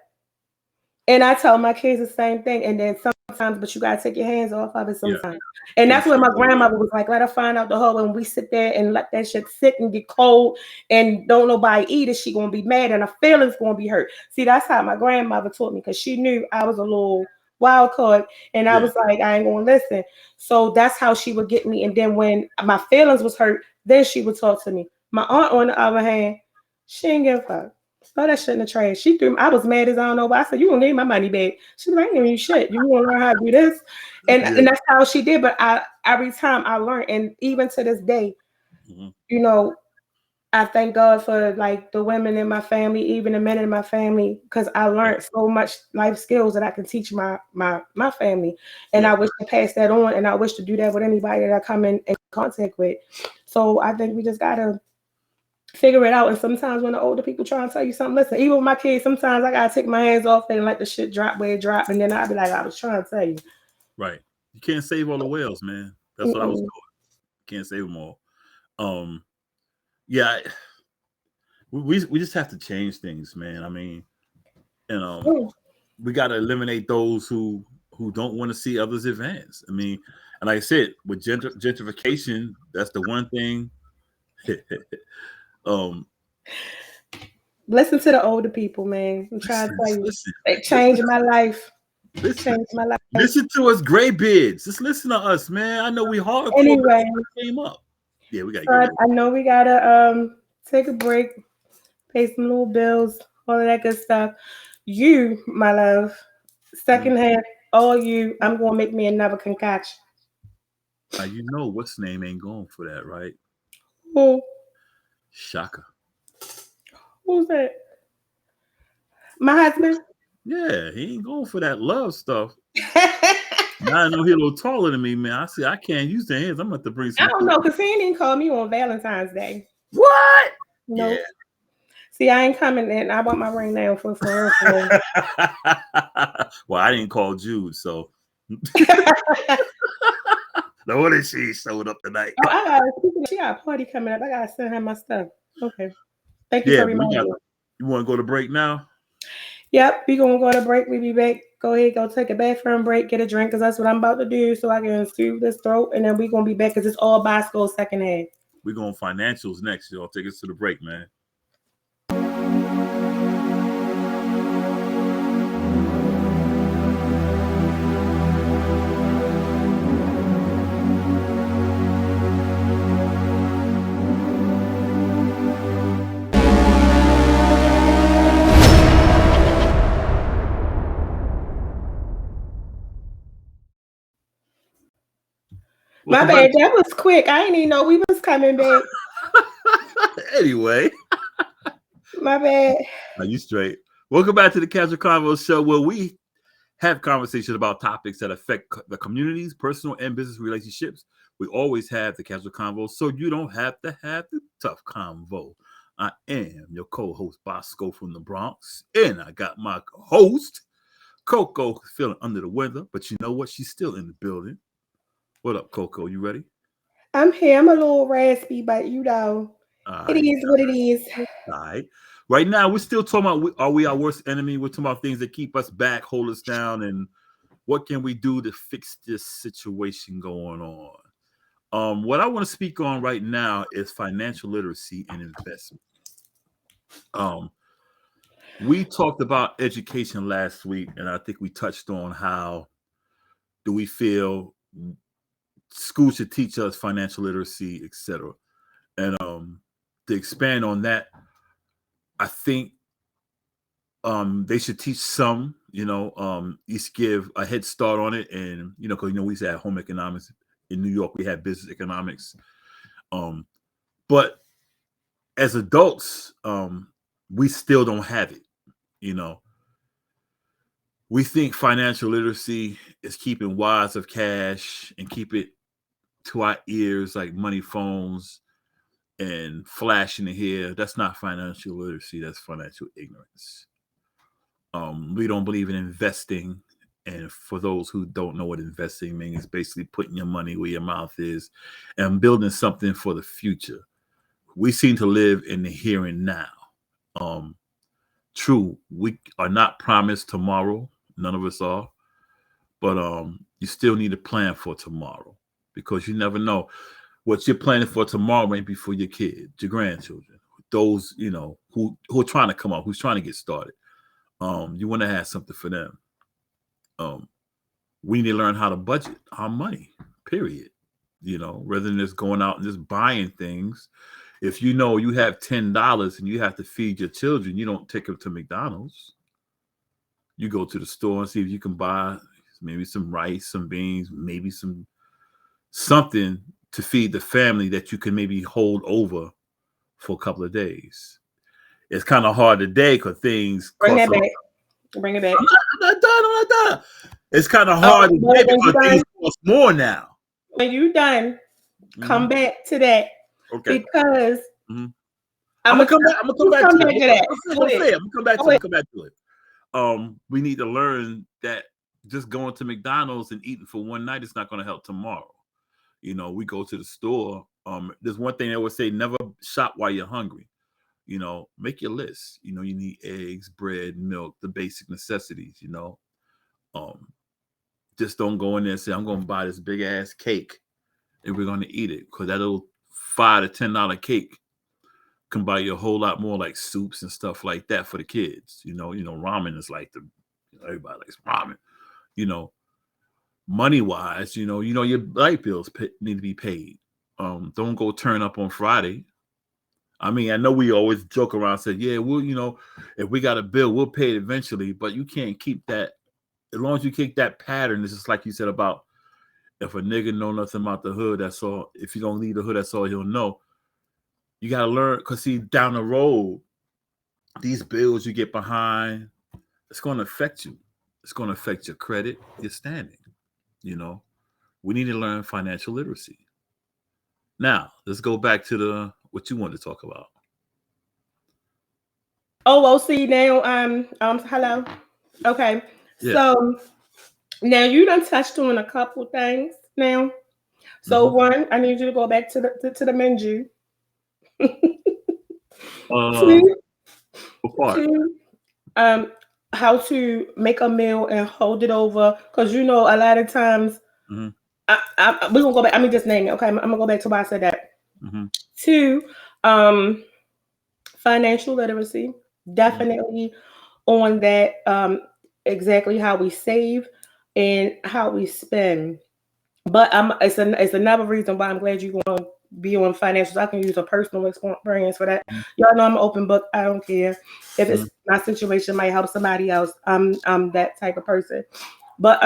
And I tell my kids the same thing. And then sometimes, but you gotta take your hands off of it sometimes. Yeah. And that's what my grandmother was like, let her find out the whole when we sit there and let that shit sit and get cold and don't nobody eat it, she gonna be mad and her feelings gonna be hurt. See, that's how my grandmother taught me because she knew I was a little wild card and I was like, I ain't gonna listen. So that's how she would get me. And then when my feelings was hurt, then she would talk to me. My aunt, on the other hand, she ain't give a fuck. Throw that shit in the trash. She threw. I was mad as I don't know, but I said, "You gonna give me my money back?" She's like, "I ain't giving you shit. You gonna learn how to do this," and that's how she did. But every time I learned, and even to this day, you know, I thank God for like the women in my family, even the men in my family, because I learned so much life skills that I can teach my family, and I wish to pass that on, and I wish to do that with anybody that I come in contact with. So I think we just gotta figure it out. And sometimes when the older people try and tell you something, listen, even with my kids, sometimes I gotta take my hands off and let the shit drop where it drop, and then I'll be like, I was trying to tell you. Right. You can't save all the whales, man. That's what I was doing. Can't save them all. Yeah. We just have to change things, man. I mean, we gotta eliminate those who don't want to see others advance. I mean, and like I said, with gentrification, that's the one thing. Listen to the older people, man. I'm trying to tell you, they changed my life. Changed my life. Listen to us, graybeards. Just listen to us, man. I know we hardcore. Anyway, came up. Yeah, we got. I know we gotta take a break, pay some little bills, all of that good stuff. You, my love, second half, all you. I'm gonna make me another concoction. Now you know what's name ain't going for that, right? Who? Shaka. Who's that? My husband? Yeah, he ain't going for that love stuff. Now I know he's a little taller than me, man. I see I can't use the hands. I'm going to bring some. I don't know, because he didn't call me on Valentine's Day. What? No. Nope. Yeah. See, I ain't coming in. I want my ring now for her. Well, I didn't call Jude, so. No wonder she showed up tonight. She got a party coming up. I gotta send her my stuff. Okay. Thank you for reminding me. You want to go to break now? Yep, we gonna go to break. We be back. Go ahead, go take a bathroom break, get a drink, because that's what I'm about to do, so I can soothe this throat, and then we gonna be back because it's all Boscoe second half. We going financials next, y'all. Take us to the break, man. My bad. That was quick. I didn't even know we was coming back. Anyway. My bad. Are you straight? Welcome back to the Casual Convo Show, where we have conversations about topics that affect the community's personal and business relationships. We always have the Casual Convo, so you don't have to have the tough convo. I am your co-host, Boscoe from the Bronx, and I got my host, Coco, feeling under the weather, but you know what? She's still in the building. What up, Coco? You ready? I'm here. I'm a little raspy, but you know, It is what it is. All right. Right now, we're still talking about are we our worst enemy? We're talking about things that keep us back, hold us down, and what can we do to fix this situation going on? What I want to speak on right now is financial literacy and investment. We talked about education last week, and I think we touched on how do we feel schools should teach us financial literacy, etc. And to expand on that, I think they should teach some, each give a head start on it. And, because, we used to have home economics in New York, we had business economics. But as adults, we still don't have it, We think financial literacy is keeping wads of cash and keep it to our ears like money phones and flashing it here. That's not financial literacy. That's financial ignorance. We don't believe in investing. And for those who don't know what investing means, it's basically putting your money where your mouth is and building something for the future. We seem to live in the here and now. True, we are not promised tomorrow. None of us are. But you still need to plan for tomorrow because you never know. What you're planning for tomorrow may be for your kids, your grandchildren, those, who are trying to come up, who's trying to get started. You want to have something for them. We need to learn how to budget our money, period. Rather than just going out and just buying things. If you know you have $10 and you have to feed your children, you don't take them to McDonald's. You go to the store and see if you can buy maybe some rice, some beans, maybe something to feed the family that you can maybe hold over for a couple of days. It's kind of hard today because things Bring it back. Bring it back. I'm not done. It's kind of hard today because things cost more now. When you're done, come back to that. Okay. Because I'm gonna come back. I'm gonna come back to that. I'm gonna come back to it. We need to learn that just going to McDonald's and eating for one night is not going to help tomorrow. We go to the store. There's one thing I would say: never shop while you're hungry. Make your list. You need eggs, bread, milk, the basic necessities. Just don't go in there and say, I'm going to buy this big ass cake and we're going to eat it, because that little $5 to $10 cake can buy you a whole lot more, like soups and stuff like that for the kids. Ramen is like everybody likes ramen. Money wise, your light bills need to be paid. Don't go turn up on Friday. I mean, I know we always joke around and say, yeah, we'll, if we got a bill, we'll pay it eventually, but you can't keep that. As long as you keep that pattern, it's just like you said about if a nigga know nothing about the hood, that's all. If you don't leave the hood, that's all he'll know. You got to learn, because see, down the road, these bills you get behind, it's going to affect you. It's going to affect your credit, your standing. We need to learn financial literacy. Now, let's go back to what you wanted to talk about. Oh, well, see now, hello. Okay. Yeah. So now you done touched on a couple things now. So one, I need you to go back to the menu. Two, how to make a meal and hold it over, because a lot of times we're gonna go back. I mean, just name it. Okay, I'm gonna go back to why I said that. Two, financial literacy, definitely on that. Exactly how we save and how we spend. But it's another reason why I'm glad you're going to be on financials. I can use a personal experience for that. Y'all know I'm an open book. I don't care if it's my situation might help somebody else. I'm that type of person. But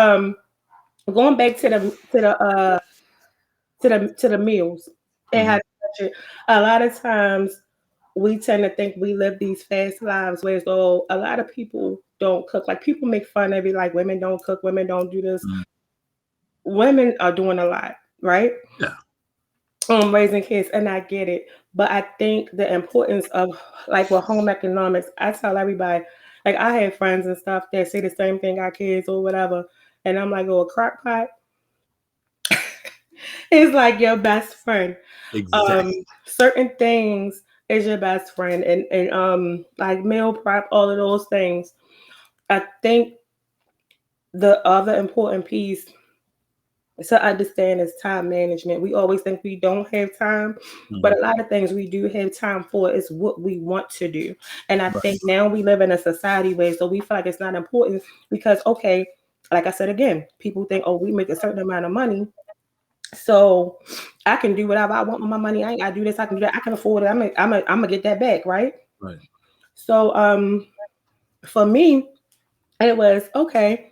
going back to the meals and how to touch it. A lot of times we tend to think we live these fast lives, whereas though a lot of people don't cook. Like, people make fun of it, like women don't cook, women don't do this. Women are doing a lot, right? Yeah. Raising kids, and I get it. But I think the importance of, like, with home economics, I tell everybody, like, I have friends and stuff that say the same thing, got kids or whatever, and I'm like, a crock pot is like your best friend. Exactly. Certain things is your best friend, and like meal prep, all of those things. I think the other important piece to understand is time management. We always think we don't have time, but a lot of things we do have time for is what we want to do. And I think now we live in a society where so we feel like it's not important because okay, like I said again, people think, oh, we make a certain amount of money. So I can do whatever I want with my money. I ain't gotta do this, I can do that, I can afford it. I'm gonna get that back, right? Right. So for me, it was okay.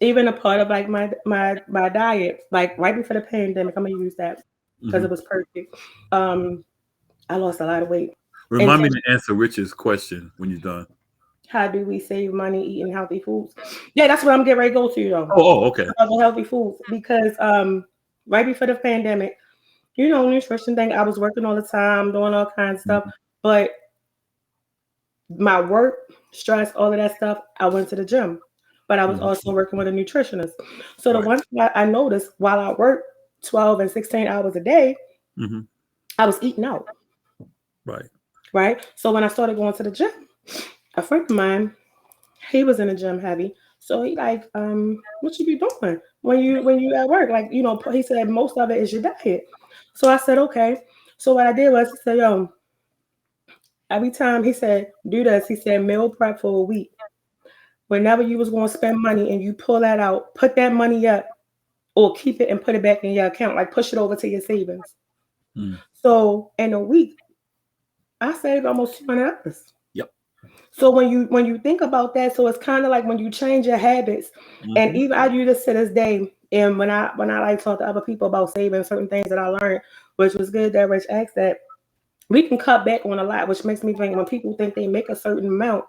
Even a part of like my diet, like right before the pandemic, I'm gonna use that because it was perfect. I lost a lot of weight. And Remind me to answer Richard's question when you're done. how do we save money eating healthy foods? Yeah, that's what I'm getting ready to go to though. Oh, okay. Healthy foods because right before the pandemic, you know, nutrition thing. I was working all the time, doing all kinds of stuff, but my work, stress, all of that stuff, I went to the gym. But I was also working with a nutritionist. So the one thing I noticed while I worked 12 and 16 hours a day, I was eating out. Right. So when I started going to the gym, a friend of mine, he was in the gym heavy. So he like, what you be doing when you at work? Like, you know, he said most of it is your diet. So I said, okay. So what I did was he said, yo, every time he said, do this, he said meal prep for a week. Whenever you was going to spend money and you pull that out, put that money up or keep it and put it back in your account, like push it over to your savings. So in a week, I saved almost $200. Yep. So when you think about that, so it's kind of like when you change your habits, and even I do this to this day. And when I like talk to other people about saving certain things that I learned, which was good that Rich asked that, we can cut back on a lot, which makes me think when people think they make a certain amount,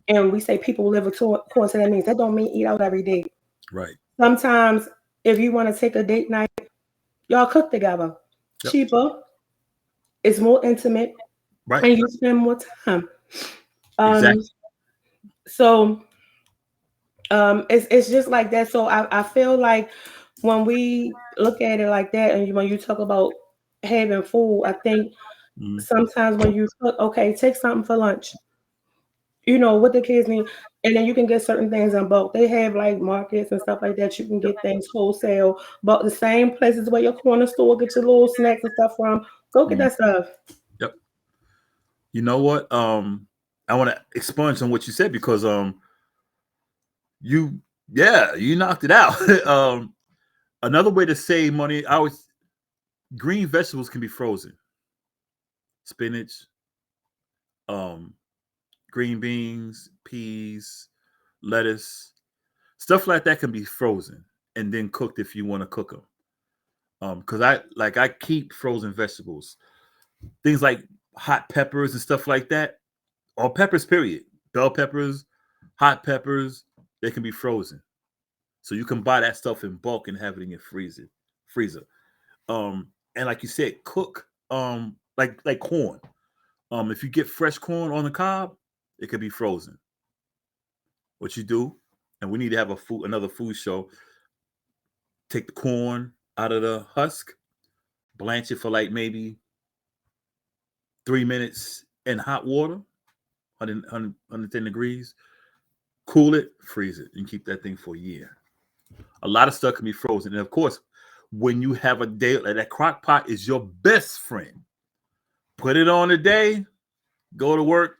and we say people live according to that means that don't mean eat out every day. Right. Sometimes if you want to take a date night, y'all cook together. Cheaper, it's more intimate, and you spend more time. Exactly. So it's just like that. So I feel like when we look at it like that, and when you talk about having food, I think sometimes when you cook, okay, take something for lunch. You know what the kids need, and then you can get certain things in bulk. They have like markets and stuff like that. You can get things wholesale, but the same places where your corner store get your little snacks and stuff from. Go get that stuff. Yep. You know what? I want to expunge on what you said because you knocked it out. Another way to save money, green vegetables can be frozen. Spinach, green beans, peas, lettuce, stuff like that can be frozen and then cooked if you want to cook them. Because I keep frozen vegetables, things like hot peppers and stuff like that, or peppers. Period. Bell peppers, hot peppers, they can be frozen, so you can buy that stuff in bulk and have it in your freezer. And like you said, cook like corn. If you get fresh corn on the cob, it could be frozen. What you do, and we need to have another food show. Take the corn out of the husk, blanch it for like maybe 3 minutes in hot water, 110 degrees. Cool it, freeze it, and keep that thing for a year. A lot of stuff can be frozen, and of course, when you have a day like that, crock pot is your best friend. Put it on a day, go to work,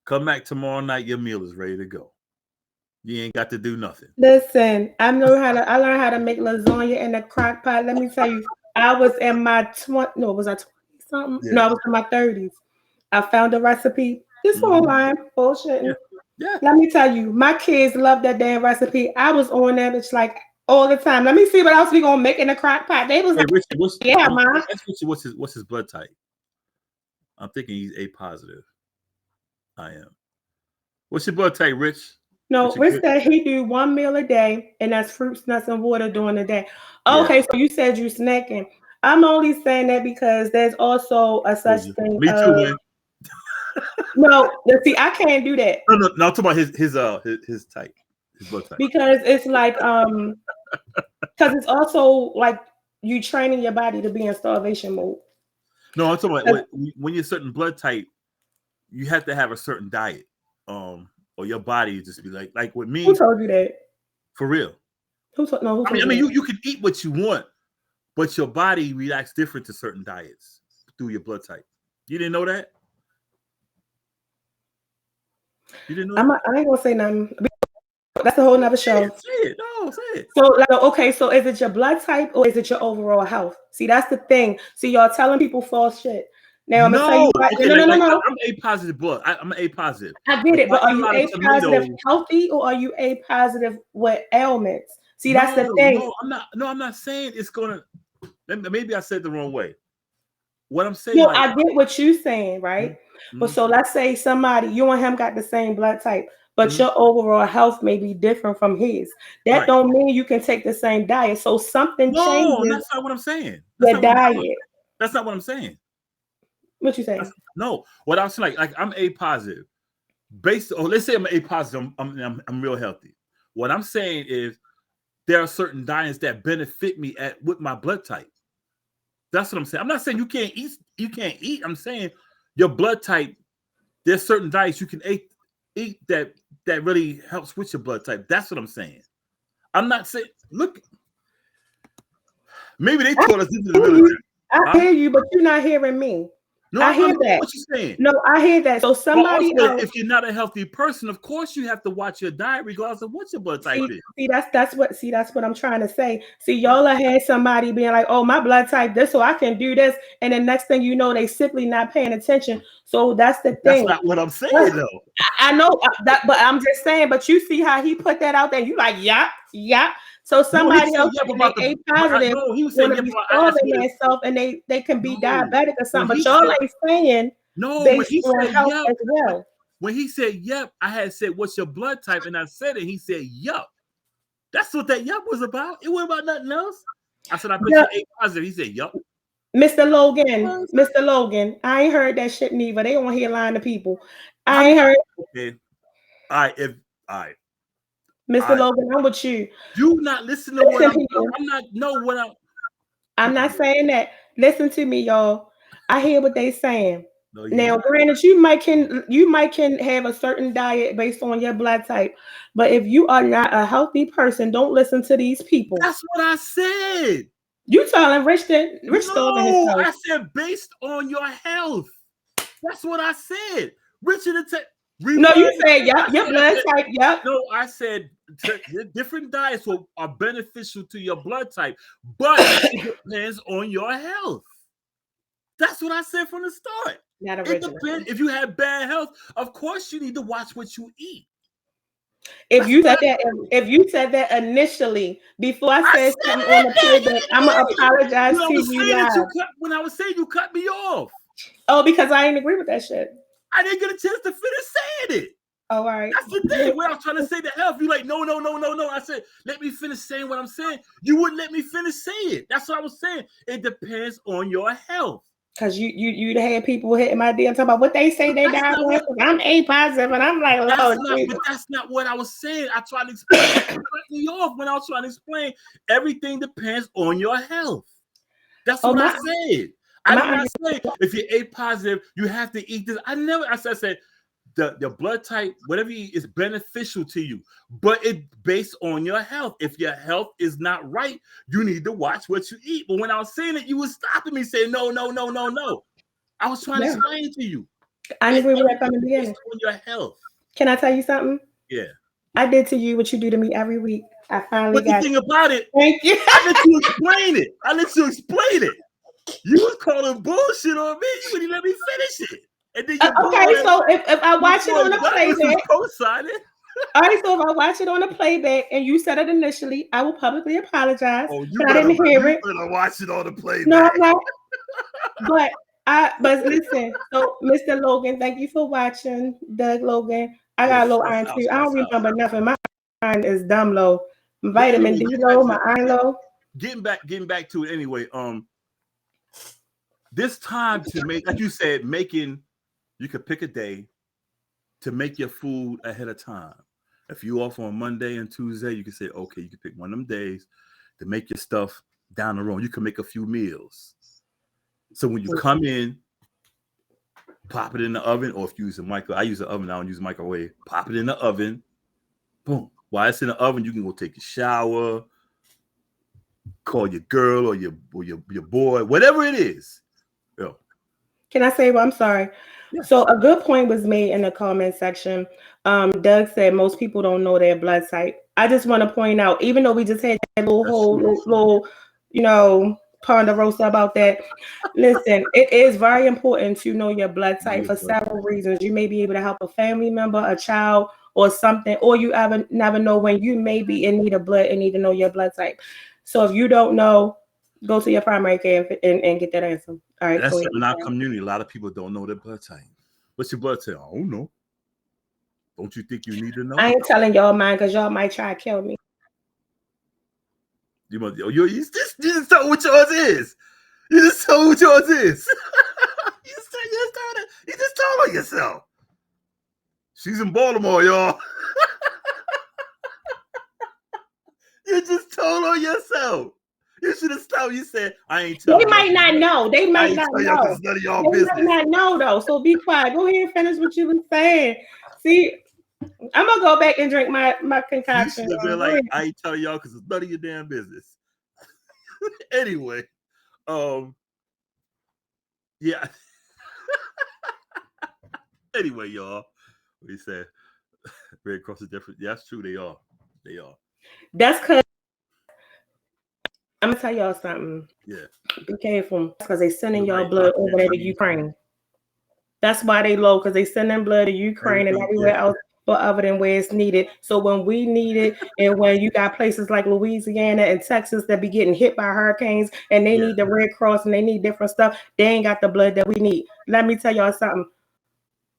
come back tomorrow night, your meal is ready to go. You ain't got to do nothing. Listen, I learned how to make lasagna in a crock pot. Let me tell you, I was in my 20s? No, was I 20 something? Yeah. No, I was in my 30s. I found a recipe. This online bullshit. Yeah. Let me tell you, my kids love that damn recipe. I was on that bitch like all the time. Let me see what else we gonna make in the crock pot. They was like, Richard, yeah, ma. What's his blood type? I'm thinking he's A positive. I am. What's your blood type, Rich? No, Rich said he do one meal a day, and that's fruits, nuts, and water during the day. Okay, so you said you snacking. I'm only saying that because there's also a such thing. Me too, man. No, see, I can't do that. No, I'm talking about his type, his blood type. Because it's like because it's also like you training your body to be in starvation mode. No, I'm talking about when you're certain blood type, you have to have a certain diet, or your body just be like with me. Who told you that? For real. Who told I mean, you you can eat what you want, but your body reacts different to certain diets through your blood type. You didn't know that? You didn't know that? I ain't gonna say nothing. That's a whole nother show. Say it. No, say it. So, like, okay, so is it your blood type or is it your overall health? See, that's the thing. See, y'all telling people false shit. Now I'm gonna tell you what. Okay, No. I'm A positive blood. I'm A positive. I get it, but are you A positive healthy or are you A positive with ailments? See, that's the thing. No, I'm not. No, I'm not saying it's gonna. Maybe I said the wrong way. What I'm saying, no, I get what you're saying, right? Mm-hmm. But so let's say somebody, you and him got the same blood type, but your overall health may be different from his. That don't mean you can take the same diet. So something changes. No, that's not what I'm saying. The diet. That's not what I'm saying. What you saying? No, what I'm saying, like I'm A positive. Based on, let's say I'm A positive, I'm real healthy. What I'm saying is there are certain diets that benefit me with my blood type. That's what I'm saying. I'm not saying you can't eat. I'm saying your blood type, there's certain diets you can eat that really helps with your blood type. That's what I'm saying. I'm not saying, look, maybe they taught us into the military. I hear you, but you're not hearing me. No, I hear that. What you saying? No, I hear that. So somebody else, if you're not a healthy person, of course you have to watch your diet regardless of what your blood type is. See, that's what I'm trying to say. See, y'all have had somebody being like, "Oh, my blood type this, so I can do this," and the next thing you know, they simply not paying attention. So that's the thing. That's not what I'm saying, though. I know that, but I'm just saying. But you see how he put that out there. You like, yeah. So somebody else about A positive want to be starving themselves, and they can be diabetic or something. But y'all ain't saying when he said health as well. When he said yep, I had said, "What's your blood type?" And I said it. He said, "Yup." That's what that yup was about. It wasn't about nothing else. I said, "I put you A positive." He said, "Yup." Mr. Logan, I ain't heard that shit neither. They on here lying to people. I ain't heard. Okay. All right. Mr. Logan, I'm with you. You not listen to what I'm not know what I'm not saying that. Listen to me, y'all. I hear what they saying. No, now, granted, you might can have a certain diet based on your blood type, but if you are not a healthy person, don't listen to these people. That's what I said. You telling Rich No, I said based on your health. That's what I said. Richard, no, you said your blood type. Yep. No, I said different diets are beneficial to your blood type, but it depends on your health. That's what I said from the start. Not it depends. If you have bad health, of course you need to watch what you eat. If you said that initially before I said something on the playback, I'm gonna apologize to you. When I was saying you cut me off. Oh, because I didn't agree with that shit. I didn't get a chance to finish saying it. Oh, all right. That's the thing. When I was trying to say the health, you like, no. I said, let me finish saying what I'm saying. You wouldn't let me finish saying it. That's what I was saying. It depends on your health. Because you had people hitting my DM talking about what they say they died with. I'm A positive, and I'm like, that's not what I was saying. I tried to explain. Cut me off when I was trying to explain. Everything depends on your health. That's what I said. I did not say if you're A positive, you have to eat this. I said the blood type, whatever you eat, is beneficial to you, but it's based on your health. If your health is not right, you need to watch what you eat. But when I was saying it, you were stopping me saying no. I was trying to explain to you. I agree with that from the beginning. Based on your health. Can I tell you something? Yeah. I did to you what you do to me every week. I finally got the thing about it. Thank you. I let you explain it. You was calling bullshit on me. You wouldn't let me finish it. And then okay, so if I watch it on the playback, co-signing. All right, so if I watch it on the playback and you said it initially, I will publicly apologize. Oh, I didn't hear it. You better watch it on the playback. No, I'm not. But listen, so Mr. Logan, thank you for watching. Doug Logan. I got a low iron too. I don't remember nothing. My iron is dumb low. Vitamin D low, my iron low. Getting back to it anyway. This time to make, like you said, you could pick a day to make your food ahead of time. If you off on Monday and Tuesday, you can say, okay, you can pick one of them days to make your stuff down the road. You can make a few meals. So when you come in, pop it in the oven, or if you use a I use the oven. I don't use a microwave. Pop it in the oven. Boom. While it's in the oven, you can go take a shower, call your girl or your boy, whatever it is. Yo. Can I say, well, I'm sorry. Yeah. So a good point was made in the comment section. Doug said most people don't know their blood type. I just want to point out, even though we just had that little ponderosa about that. Listen, it is very important to know your blood type for several reasons. You may be able to help a family member, a child, or something, or you never know when you may be in need of blood and need to know your blood type. So if you don't know, go to your primary care and get that answer. All right. That's in our community. A lot of people don't know their blood type. What's your blood type? I don't know. Don't you think you need to know? I ain't telling y'all mine because y'all might try to kill me. You just tell what yours is. You just tell what yours is. you just told on yourself. She's in Baltimore, y'all. You just told on yourself. You should have stopped. You said, I ain't telling. They might not know. They might not know. None of y'all business. They might not know, though. So be quiet. Go ahead and finish what you were saying. See, I'm going to go back and drink my concoction. You should have been like, I ain't telling y'all because it's none of your damn business. Anyway, yeah. Anyway, y'all, what he said, Red Cross is different. Yeah, that's true. They are. That's because I'm gonna tell y'all something. Yeah. Be careful because they sending y'all blood over there to Ukraine. That's why they low, because they sending blood to Ukraine and everywhere else but other than where it's needed. So when we need it, and when you got places like Louisiana and Texas that be getting hit by hurricanes and they need the Red Cross and they need different stuff, they ain't got the blood that we need. Let me tell y'all something.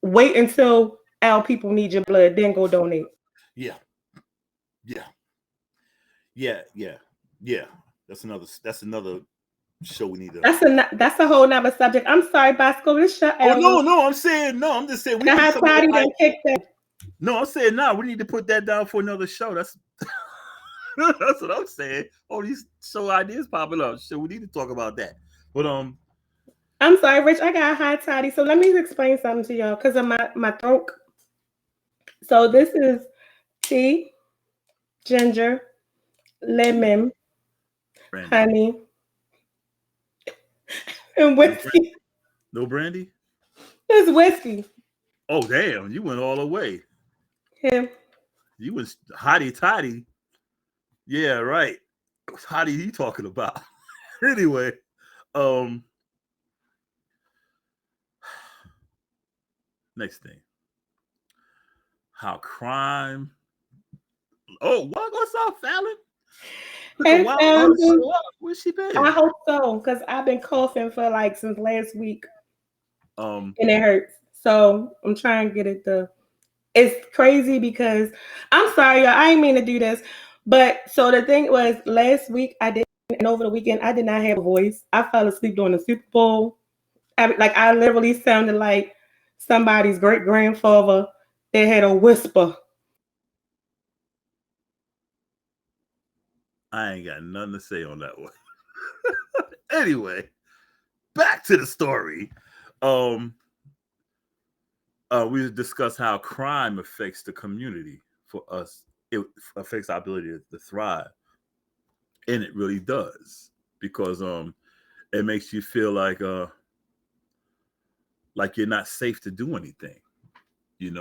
Wait until our people need your blood, then go donate. Yeah. That's another show we need to. That's a whole nother subject. I'm sorry, Boscoe. No. I'm just saying. No, I'm saying we need to put that down for another show. That's that's what I'm saying. All these show ideas popping up. So we need to talk about that. But I'm sorry, Rich. I got a high toddy. So let me explain something to y'all because of my throat. So this is tea, ginger, lemon, brandy, honey, and whiskey. No brandy? It's whiskey. Oh, damn. You went all the way. Yeah. You was hotty toddy. Yeah, right. What hotty you talking about? Anyway, next thing. How crime. Oh, what's up, Fallon? Where's she been? I hope so, because I've been coughing for since last week. And it hurts. So I'm trying to get it it's crazy because I'm sorry, y'all. I didn't mean to do this. But so the thing was, last week and over the weekend, I did not have a voice. I fell asleep during the Super Bowl. I literally sounded like somebody's great grandfather that had a whisper. I ain't got nothing to say on that one. Anyway, back to the story. We discussed how crime affects the community. For us, it affects our ability to thrive, and it really does, because it makes you feel like you're not safe to do anything. You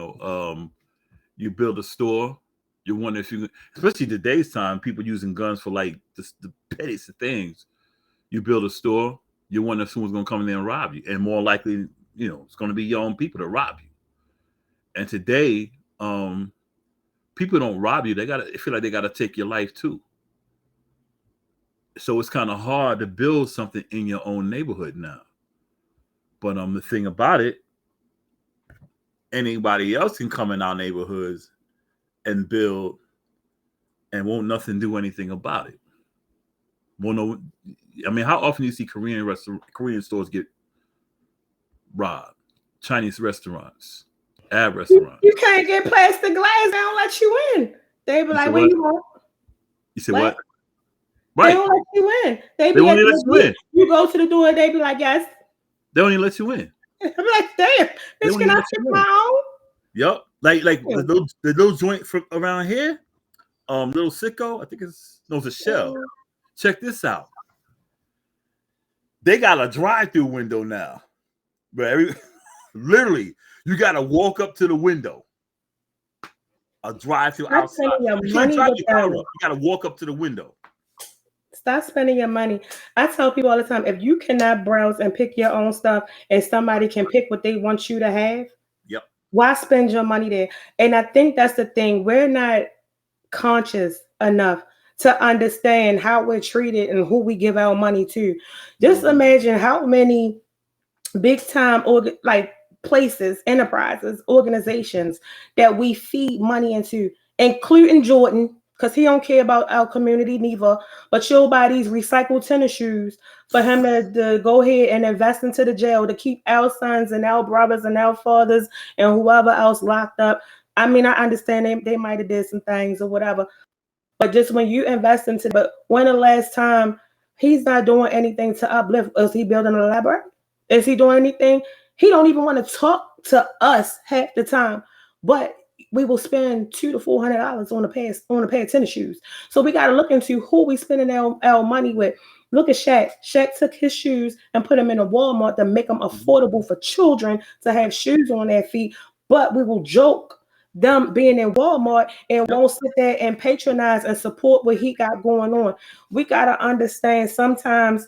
build a store. You wonder if you, especially today's time, people using guns for the pettiest of things. You build a store. You wonder if someone's going to come in there and rob you, and more likely, it's going to be your own people to rob you. And today, people don't rob you. They feel like they gotta take your life too. So it's kind of hard to build something in your own neighborhood now. But the thing about it, anybody else can come in our neighborhoods and build, and won't nothing do anything about it. How often do you see Korean stores get robbed? Chinese restaurants, Arab restaurants. You can't get plastic glass. They don't let you in. They be like, "Where you want?" You said what? Right. They don't let you in. They won't let you in. You go to the door. They be like, "Yes." They don't even let you in. I'm like, damn, bitch, can I pick my own? Yep. Like the little joint from around here, Little Sicko, I think it's a Shell. Check this out. They got a drive-through window now. But literally, you gotta walk up to the window. A drive-through outside. You can't drive your car up. You gotta walk up to the window. Stop spending your money. I tell people all the time, if you cannot browse and pick your own stuff and somebody can pick what they want you to have, yep, why spend your money there? And I think that's the thing. We're not conscious enough to understand how we're treated and who we give our money to. Just imagine how many big time like places, enterprises, organizations that we feed money into, including Jordan, because he don't care about our community neither, but you'll buy these recycled tennis shoes for him to go ahead and invest into the jail to keep our sons and our brothers and our fathers and whoever else locked up. I mean, I understand they might have did some things or whatever, but just when you invest into, but when the last time he's not doing anything to uplift, is he building a library? Is he doing anything? He don't even want to talk to us half the time, but we will spend $200 to $400 on a pair of tennis shoes. So we got to look into who we spending our money with. Look at Shaq. Shaq took his shoes and put them in a Walmart to make them affordable for children to have shoes on their feet. But we will joke them being in Walmart and won't sit there and patronize and support what he got going on. We got to understand sometimes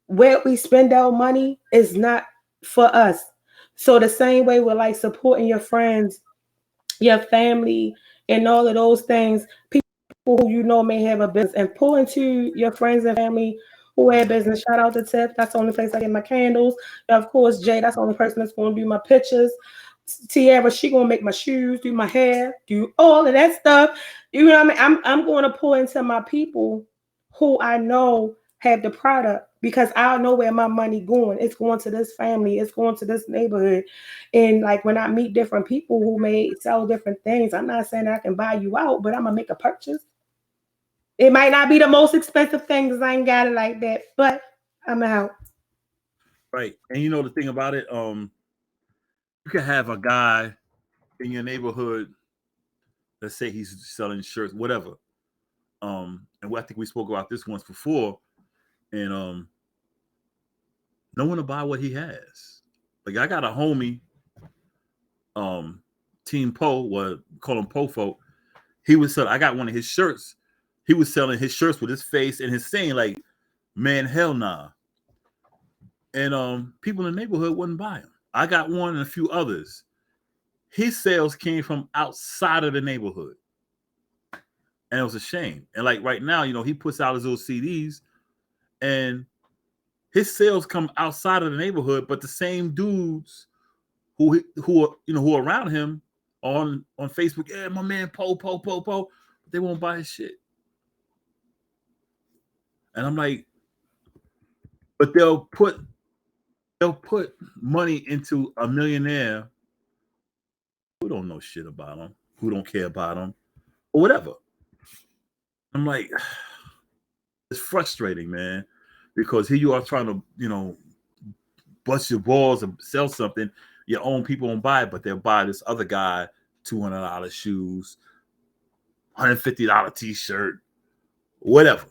where we spend our money is not for us. So the same way we're like supporting your friends, your family, and all of those things, people who you know may have a business, and pull into your friends and family who have business. Shout out to Tiff. That's the only place I get my candles. And of course, Jay, that's the only person that's going to do my pictures. Tiara, she going to make my shoes, do my hair, do all of that stuff. You know what I mean? I'm going to pull into my people who I know have the product, because I know where my money going. It's going to this family. It's going to this neighborhood. And like when I meet different people who may sell different things, I'm not saying that I can buy you out, but I'm going to make a purchase. It might not be the most expensive thing because I ain't got it like that, but I'm out. Right. And you know the thing about it, you can have a guy in your neighborhood, let's say he's selling shirts, whatever. And I think we spoke about this once before. And no one to buy what he has. Like I got a homie, Team Po, what call him Pofo. He was selling. I got one of his shirts. He was selling his shirts with his face and his saying like, "Man, hell nah." And people in the neighborhood wouldn't buy him. I got one and a few others. His sales came from outside of the neighborhood, and it was a shame. And like right now, you know, he puts out his little CDs. And his sales come outside of the neighborhood, but the same dudes who are around him on Facebook, yeah, my man Po, they won't buy his shit. And I'm like, but they'll put money into a millionaire who don't know shit about him, who don't care about him, or whatever. I'm like, it's frustrating, man, because here you are trying to, you know, bust your balls and sell something. Your own people won't buy it, but they'll buy this other guy $200 shoes, $150 t-shirt, whatever.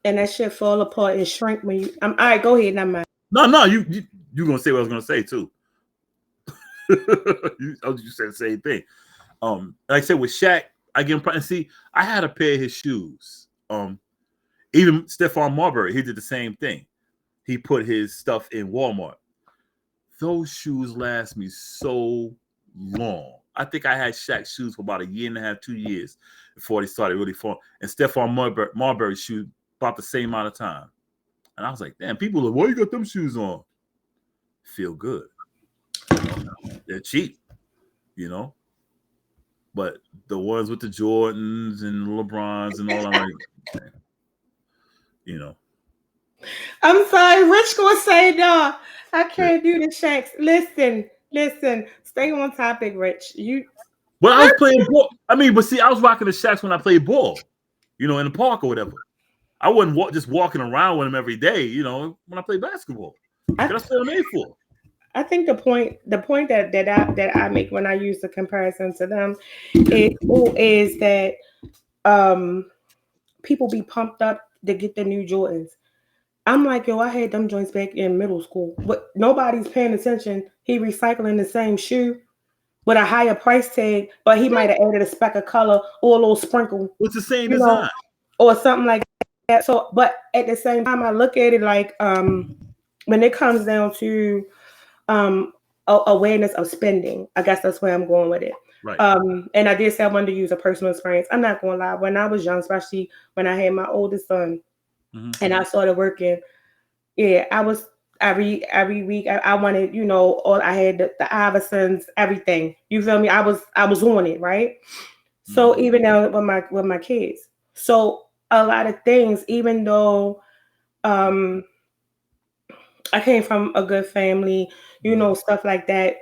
And that shit fall apart and shrink when you. All right, go ahead. Never mind. No, you gonna say what I was gonna say too. you said the same thing. Like I said with Shaq, I get him. And see, I had a pair of his shoes. Even Stephon Marbury, he did the same thing. He put his stuff in Walmart. Those shoes last me so long. I think I had Shaq's shoes for about 1.5 years, 2 years before they started really falling. And Stephon Marbury's shoes about the same amount of time. And I was like, damn, people are like, why you got them shoes on? Feel good. They're cheap, you know. But the ones with the Jordans and LeBrons and all, I'm like, you know. I'm sorry, Rich gonna say no. I can't do the Shaqs. Listen. Stay on topic, Rich. Well, I was playing ball. I mean, but see, I was rocking the Shaqs when I played ball, you know, in the park or whatever. I wasn't just walking around with them every day, you know, when I played basketball. What I stay on there for? I think the point that I make when I use the comparison to them is that people be pumped up to get the new Jordans. I'm like, yo, I had them joints back in middle school, but nobody's paying attention. He recycling the same shoe with a higher price tag, but he might have added a speck of color or a little sprinkle, What's the same you know, design? or something like that. So, but at the same time, I look at it like when it comes down to um awareness of spending. I guess that's where I'm going with it. Right. And I did say I wanted to use a personal experience. I'm not gonna lie. When I was young, especially when I had my oldest son and I started working, yeah, I was every week. I wanted, all I had the Iversons, everything. You feel me? I was on it, right? So even now with my kids, so a lot of things, even though um I came from a good family, stuff like that.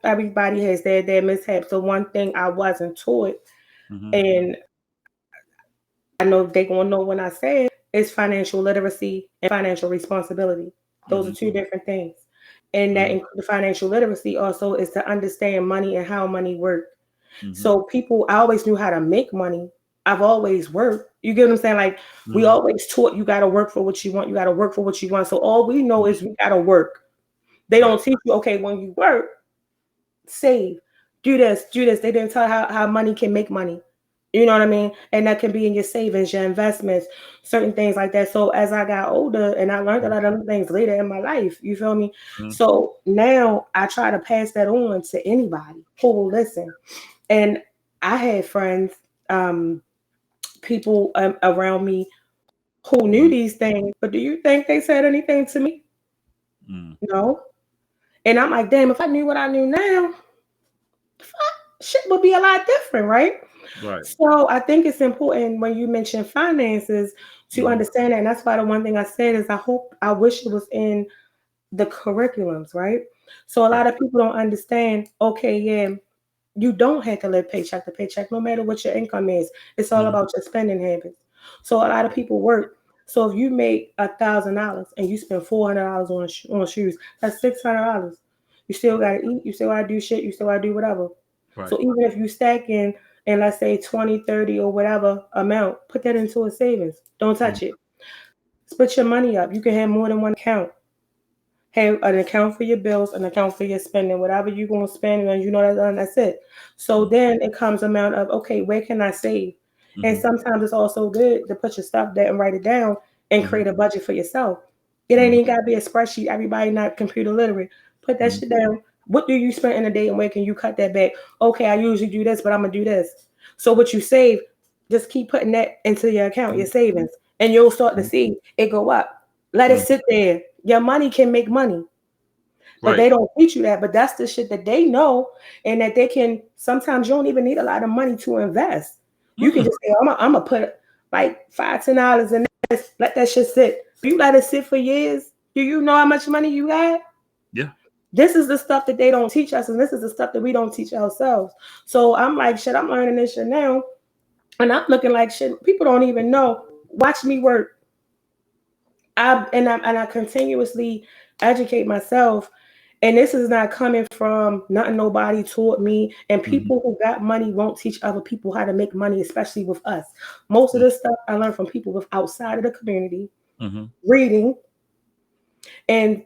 Everybody has their mishaps. So one thing I wasn't taught, and I know they gonna know when I say it, is financial literacy and financial responsibility. Those are two different things. And that the financial literacy also is to understand money and how money works. So I always knew how to make money. I've always worked. You get what I'm saying? Like we always taught you got to work for what you want. You got to work for what you want. So all we know is we got to work. They don't teach you, okay, when you work, save, do this, do this. They didn't tell how money can make money. You know what I mean? And that can be in your savings, your investments, certain things like that. So as I got older and I learned a lot of them things later in my life, you feel me? So now I try to pass that on to anybody who will listen. And I had friends, people around me who knew these things, but do you think they said anything to me? No. And I'm like, damn, if I knew what I knew now, shit would be a lot different, right? Right. So I think it's important when you mention finances to understand that. And that's why the one thing I said is I wish it was in the curriculums, right? So a lot of people don't understand, okay, yeah, you don't have to live paycheck to paycheck, no matter what your income is. It's all about your spending habits. So a lot of people work. So if you make $1,000 and you spend $400 on shoes, that's $600. You still gotta eat. You still gotta do shit. You still gotta do whatever. Right. So even if you stack in and let's say 20, 30 or whatever amount, put that into a savings. Don't touch it. Split your money up. You can have more than one account. Have an account for your bills, an account for your spending, whatever you're going to spend, and that's it. So then it comes amount of, okay, where can I save? And sometimes it's also good to put your stuff there and write it down and create a budget for yourself. It ain't even got to be a spreadsheet. Everybody not computer literate. Put that shit down. What do you spend in a day and where can you cut that back? Okay, I usually do this, but I'm going to do this. So what you save, just keep putting that into your account, your savings, and you'll start to see it go up. Let it sit there. Your money can make money. But they don't teach you that. But that's the shit that they know and that they can. Sometimes you don't even need a lot of money to invest. You can just say, I'm going to put like $5, $10 in this. Let that shit sit. If you let it sit for years, do you know how much money you got? Yeah. This is the stuff that they don't teach us. And this is the stuff that we don't teach ourselves. So I'm like, shit, I'm learning this shit now. And I'm looking like shit. People don't even know. Watch me work. I continuously educate myself, and this is not coming from nothing nobody taught me. And people who got money won't teach other people how to make money, especially with us. Most of this stuff I learned from people with outside of the community, reading, and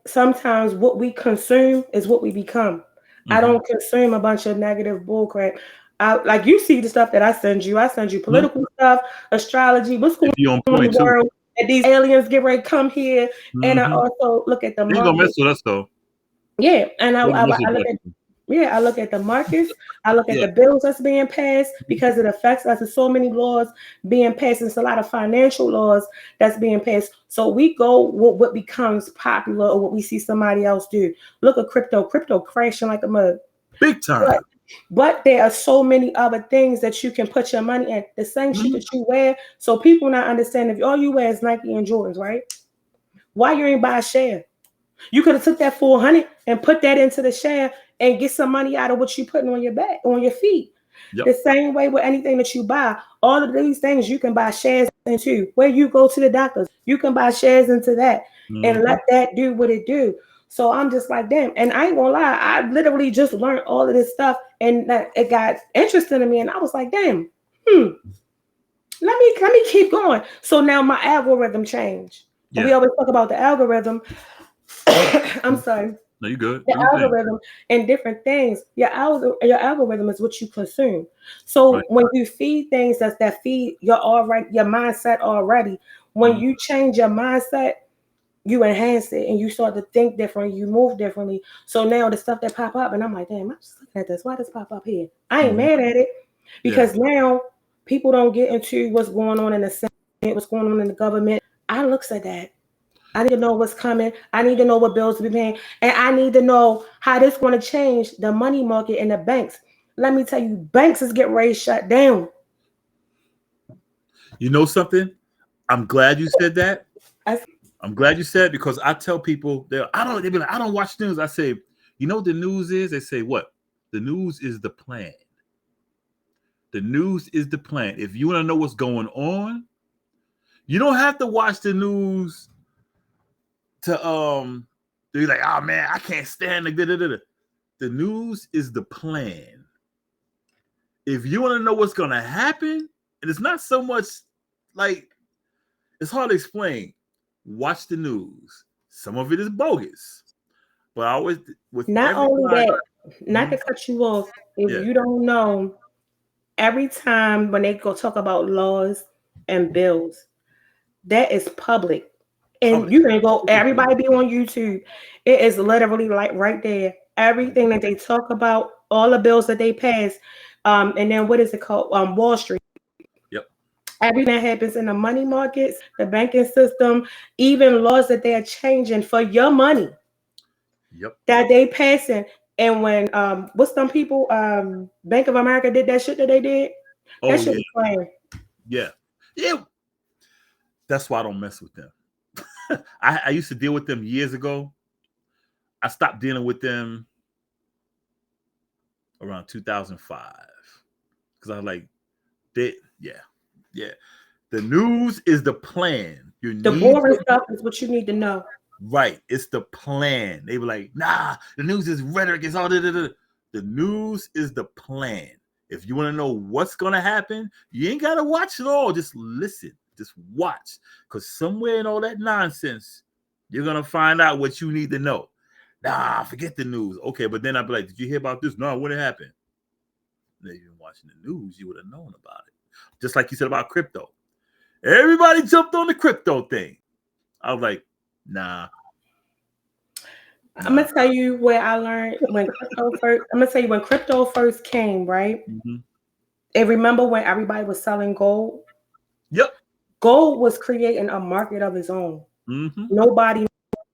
sometimes what we consume is what we become. I don't consume a bunch of negative bullcrap. Like you see the stuff that I send you. I send you political stuff, astrology, what's going on in the world. And these aliens get ready to come here. And I also look at the market. They gonna mess with us though. Yeah, and I look at the markets. I look at the bills that's being passed because it affects us. There's so many laws being passed. There's a lot of financial laws that's being passed. So we go with what becomes popular or what we see somebody else do. Look at crypto crashing like a mug. Big time. But there are so many other things that you can put your money in. The same shit that you wear. So people not understand if all you wear is Nike and Jordans, right? Why you ain't buy a share? You could have took that 400 and put that into the share and get some money out of what you putting on your back, on your feet. The same way with anything that you buy. All of these things you can buy shares into. Where you go to the doctors, you can buy shares into that and let that do what it do. So I'm just like, damn. And I ain't gonna lie, I literally just learned all of this stuff, and that it got interesting to me. And I was like, damn, let me keep going. So now my algorithm changed. Yeah. We always talk about the algorithm. I'm sorry. No, you good. The Do your thing. algorithm and different things. Your algorithm is what you consume. So Right. when you feed things that feed your mindset already, when you change your mindset, you enhance it and you start to think different, you move differently. So now the stuff that pop up, and I'm like, damn, I'm just looking at this. Why does pop up here? I ain't mad at it, because now people don't get into what's going on in the Senate, what's going on in the government. I looks at that. I need to know what's coming. I need to know what bills to be paying. And I need to know how this is going to change the money market and the banks. Let me tell you, banks is getting ready to shut down. You know something? I'm glad you said that. I'm glad you said it, because I tell people they be like, I don't watch news. I say, you know what the news is? They say, what? The news is the plan. The news is the plan. If you want to know what's going on, you don't have to watch the news to be like, oh man, I can't stand the The news is the plan. If you want to know what's gonna happen, and it's not so much like, it's hard to explain. Watch the news. Some of it is bogus, but I always with not only that, not to Mhm. cut you off, if you don't know, every time when they go talk about laws and bills, that is public. And you can go, everybody be on YouTube. It is literally like right there. Everything that they talk about, all the bills that they pass, and then what is it called? Wall Street. Yep. Everything that happens in the money markets, the banking system, even laws that they are changing for your money. Yep. That they passing. And when what's some people, Bank of America did that shit that they did. That shit was playing. Yeah. That's why I don't mess with them. I used to deal with them years ago. I stopped dealing with them around 2005 because I was like, yeah. The news is the plan. The boring stuff is what you need to know. Right. It's the plan. They were like, nah, the news is rhetoric. It's all the news is the plan. If you want to know what's going to happen, you ain't got to watch it all. Just listen. Just watch. Because somewhere in all that nonsense, you're going to find out what you need to know. Nah, forget the news. Okay, but then I'd be like, did you hear about this? No, what happened? If you've been watching the news, you would have known about it. Just like you said about crypto. Everybody jumped on the crypto thing. I was like, nah. I'm gonna tell you where I learned when crypto first. I'm gonna tell you when crypto first came, right? Mm-hmm. And remember when everybody was selling gold? Yep. Gold was creating a market of its own. Mm-hmm. Nobody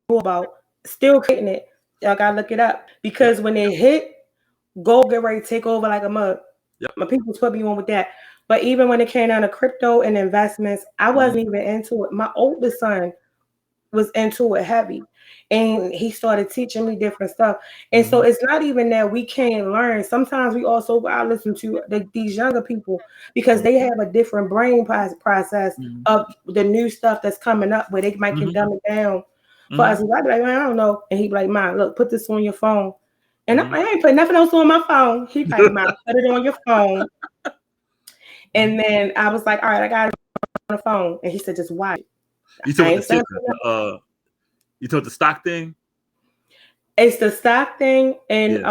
knew about. Still creating it. Y'all gotta look it up because when it hit, gold get ready to take over like a mug. Yep. My people put me on with that. But even when it came down to crypto and investments, I wasn't even into it. My oldest son was into it heavy, and he started teaching me different stuff. And so it's not even that we can't learn. Sometimes we also, I listen to these younger people because they have a different brain process of the new stuff that's coming up where they might can dumb it down for us. I'd be like, man, I don't know. And he'd be like, man, look, put this on your phone. And I'm like, I ain't put nothing else on my phone. He'd be like, man, put it on your phone. And then I was like, all right, I got it on the phone. And he said, just watch it. You told the stock thing? It's the stock thing, and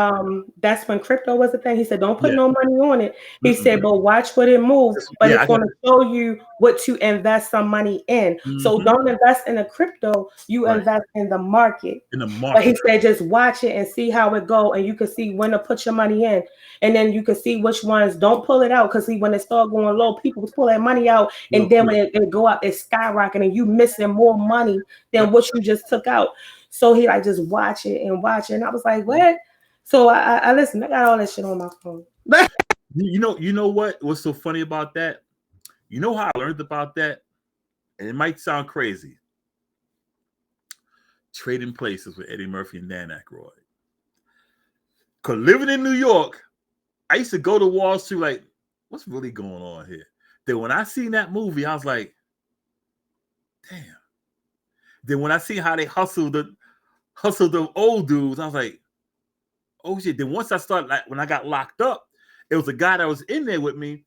that's when crypto was a thing. He said, "Don't put no money on it." He said, "But watch what it moves, but it's going to show you what to invest some money in. So don't invest in a crypto; you invest in the market." But he said, "Just watch it and see how it go, and you can see when to put your money in, and then you can see which ones don't pull it out. Because see, when it start going low, people pull that money out, and then when it go up, it's skyrocketing, and you missing more money than what you just took out." So he like just watch it, and I was like, what? So I listened. I got all that shit on my phone. You know what was so funny about that? You know how I learned about that? And it might sound crazy. Trading Places with Eddie Murphy and Dan Aykroyd. Because living in New York, I used to go to Wall Street like, what's really going on here? Then when I seen that movie, I was like, damn. Then when I see how they hustled hustled them old dudes. I was like, oh shit. Then once I started, like when I got locked up, it was a guy that was in there with me.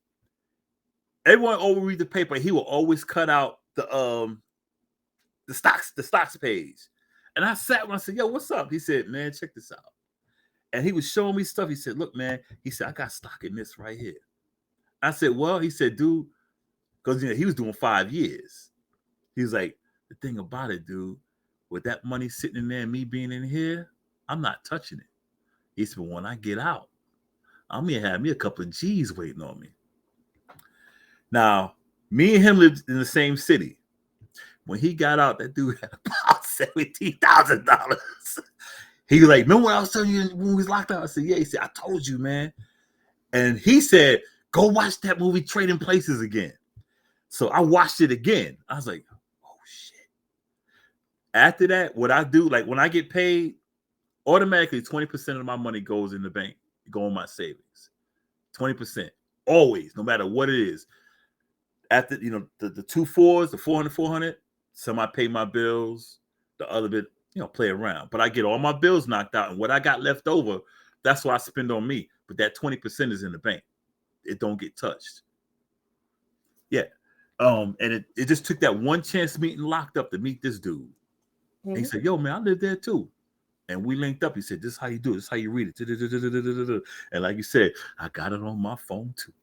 Everyone always read the paper. He will always cut out the stocks page. And I sat when I said, yo, what's up? He said, man, check this out. And he was showing me stuff. He said, look, man, he said, I got stock in this right here. I said, well, he said, dude, because he was doing 5 years. He was like, the thing about it, dude, with that money sitting in there and me being in here, I'm not touching it. He said, when I get out, I'm going to have me a couple of G's waiting on me. Now, me and him lived in the same city. When he got out, that dude had about $17,000. He was like, remember what I was telling you when we was locked out? I said, yeah. He said, I told you, man. And he said, go watch that movie Trading Places again. So I watched it again. I was like, oh, shit. After that, what I do, like when I get paid, automatically 20% of my money goes in the bank, go in my savings. 20%. Always, no matter what it is. After, the 2 4s, the 400, some I pay my bills, the other bit, play around. But I get all my bills knocked out, and what I got left over, that's what I spend on me. But that 20% is in the bank. It don't get touched. Yeah. And it just took that one chance meeting locked up to meet this dude. Mm-hmm. And he said, yo, man, I live there too. And we linked up. He said, this is how you do it. This is how you read it. And like you said, I got it on my phone too.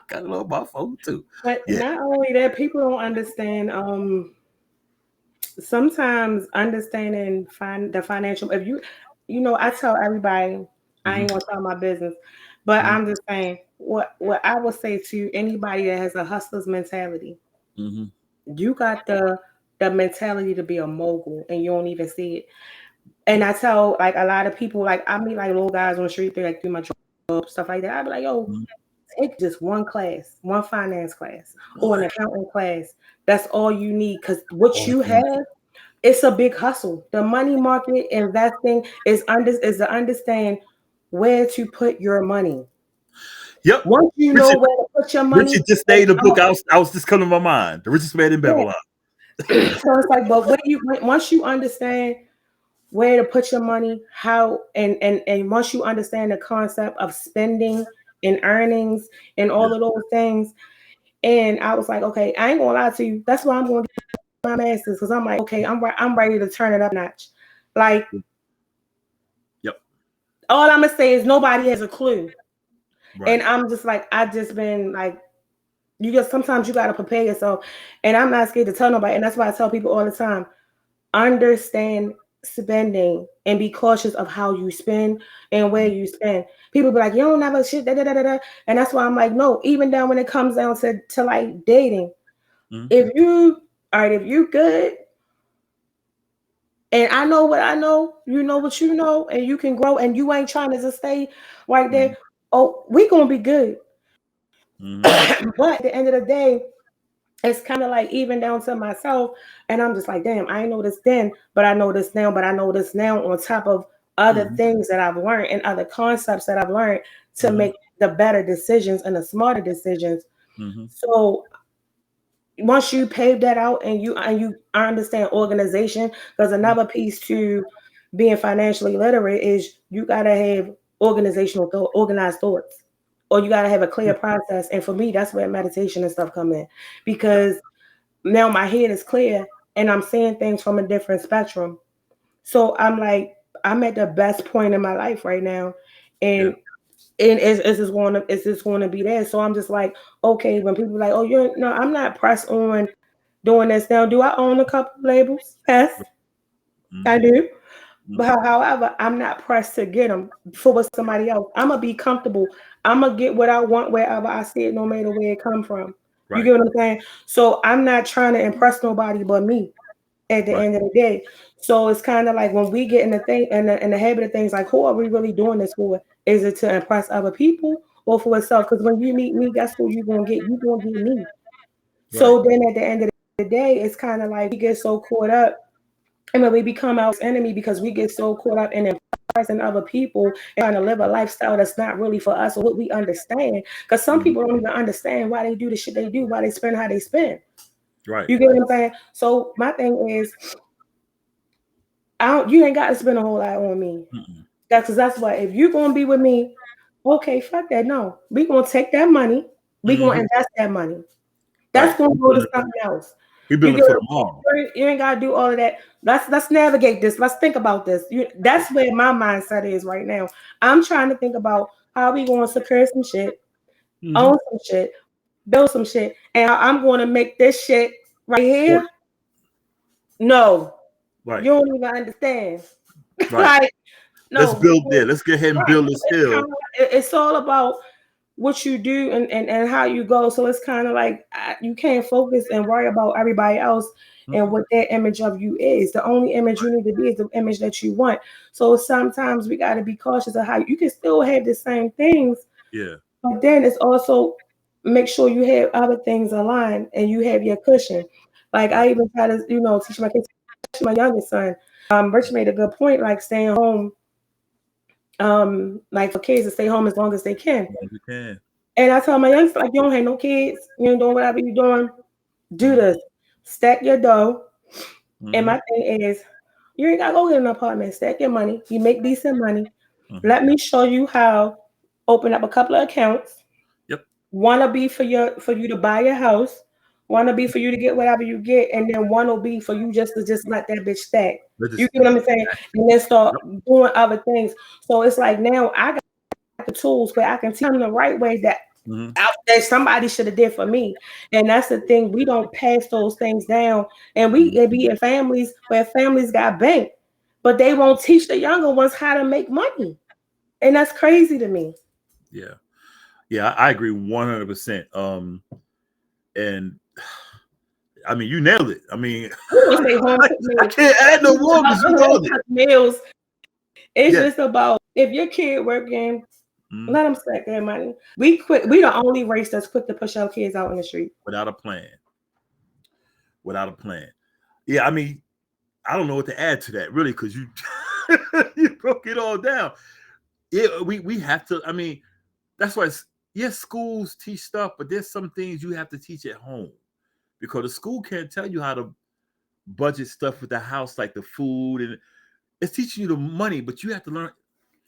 Got it on my phone too. But not only that, people don't understand. Sometimes understanding the financial. If I tell everybody, I ain't gonna tell my business, but I'm just saying what I would say to anybody that has a hustler's mentality. You got the mentality to be a mogul, and you don't even see it. And I tell like a lot of people, like I meet like little guys on the street, they like do my job, stuff like that. I be like, yo. Take just one class, one finance class, or an accounting class. That's all you need, because what you have, it's a big hustle. The money market investing is to understand where to put your money. Yep. Once you know where to put your money. Richard just stayed the book. I was just coming to my mind. The Richest Man in Babylon. So it's like, but once you understand where to put your money, how and once you understand the concept of spending and earnings and all of those things. And I was like, okay, I ain't gonna lie to you. That's why I'm going to get my master's, because I'm like, okay, I'm ready to turn it up a notch. Like, yep. All I'm gonna say is nobody has a clue. Right. And I'm just like, I just been like, sometimes you gotta prepare yourself. And I'm not scared to tell nobody. And that's why I tell people all the time, understand spending and be cautious of how you spend and where you spend. People be like, you don't have a shit, da, da, da, da. And that's why I'm like, no, even down when it comes down to like dating, if you good, and I know what I know, you know what you know, and you can grow, and you ain't trying to just stay right there. Oh, we gonna be good. But at the end of the day, it's kind of like even down to myself, and I'm just like, damn, I ain't know this then, but I know this now, but I know this now on top of other things that I've learned and other concepts that I've learned to make the better decisions and the smarter decisions. So once you pave that out and you understand organization, because another piece to being financially literate is you got to have organized thoughts. Or you got to have a clear process. And for me, that's where meditation and stuff come in. Because now my head is clear and I'm seeing things from a different spectrum. So I'm like, I'm at the best point in my life right now. And it's just going to be there. So I'm just like, okay, when people are like, oh, I'm not pressed on doing this now. Do I own a couple labels? Yes, I do. But however, I'm not pressed to get them for somebody else. I'm going to be comfortable. I'm going to get what I want wherever I see it, no matter where it come from. Right. You get what I'm saying? So I'm not trying to impress nobody but me at the end of the day. So it's kind of like when we get in the thing and the habit of things, like, who are we really doing this for? Is it to impress other people or for itself? Because when you meet me, guess who you're going to get? You're going to get me. Right. So then at the end of the day, it's kind of like we get so caught up. And when we become our enemy because we get so caught up in impressing other people and trying to live a lifestyle that's not really for us or what we understand. Because some people don't even understand why they do the shit they do, why they spend how they spend. Right. You get what I'm saying? So my thing is, You ain't got to spend a whole lot on me. That's why if you're gonna be with me, okay, fuck that. No, we gonna take that money, we gonna invest that money. That's gonna go to something else. We building for tomorrow. You ain't gotta do all of that. Let's navigate this. Let's think about this. That's where my mindset is right now. I'm trying to think about how we gonna secure some shit, own some shit, build some shit, and I'm gonna make this shit right here. No, you don't even understand. Like, no, let's build there. Let's go ahead and build this hill. It's all about what you do and how you go. So it's kind of like you can't focus and worry about everybody else and what their image of you is. The only image you need to be is the image that you want. So sometimes we got to be cautious of how you can still have the same things. Yeah. But then it's also make sure you have other things aligned and you have your cushion. Like I even try to, teach my kids, my youngest son. Rich made a good point, like staying home. Like for kids to stay home as long as they can. And I tell my youngster, like, you don't have no kids, you ain't doing whatever you're doing, do this. Stack your dough. And my thing is, you ain't gotta go get an apartment, stack your money, you make decent money. Let me show you how. Open up a couple of accounts. Yep. One will be for you to buy your house, one will be for you to get whatever you get, and then one will be for you just to let that bitch stack. You get what I'm saying? And then start doing other things. So it's like now I got the tools where I can tell them the right way that somebody should have did for me. And that's the thing. We don't pass those things down. And we be in families where families got banked, but they won't teach the younger ones how to make money. And that's crazy to me. Yeah. Yeah, I agree 100%. And I mean, you nailed it. I mean, I can't add no more because you nailed it. Meals. It's just about if your kid working, let them stack their money. We the only race that's quick to push our kids out in the street without a plan. Yeah, I mean, I don't know what to add to that really because you you broke it all down. Yeah, we have to. I mean, that's why. Yes, schools teach stuff, but there's some things you have to teach at home because the school can't tell you how to budget stuff with the house, like the food, and it's teaching you the money. But you have to learn.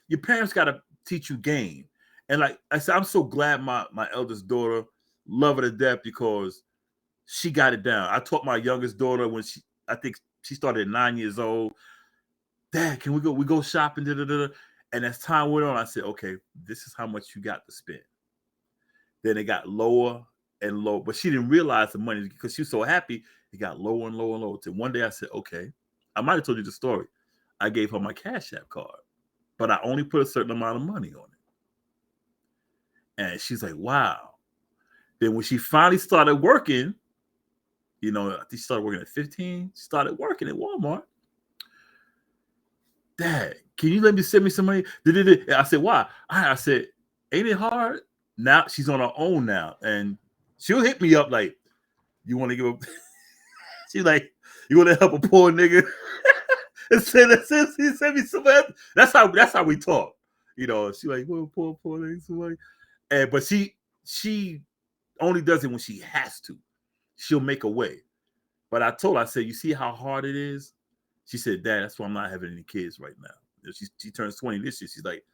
Your parents got to teach you game. And like I said, I'm so glad my eldest daughter, love her to death because she got it down. I taught my youngest daughter when I think she started at 9 years old. Dad, can we go? We go shopping. And as time went on, I said, okay, this is how much you got to spend. Then it got lower and lower, but she didn't realize the money because she was so happy. It got lower and lower and lower. Till one day I said, okay, I might have told you the story. I gave her my Cash App card, but I only put a certain amount of money on it. And she's like, wow. Then when she finally started working, I think she started working at 15, started working at Walmart. Dad, can you send me some money? I said, why? I said, ain't it hard? Now she's on her own now. And she'll hit me up like, you want to give up? She's like, you want to help a poor nigga? and send me some money. That's how we talk. She like, well, poor nigga, some money. But she only does it when she has to. She'll make a way. But I told her, I said, you see how hard it is? She said, Dad, that's why I'm not having any kids right now. She turns 20 this year. She's like,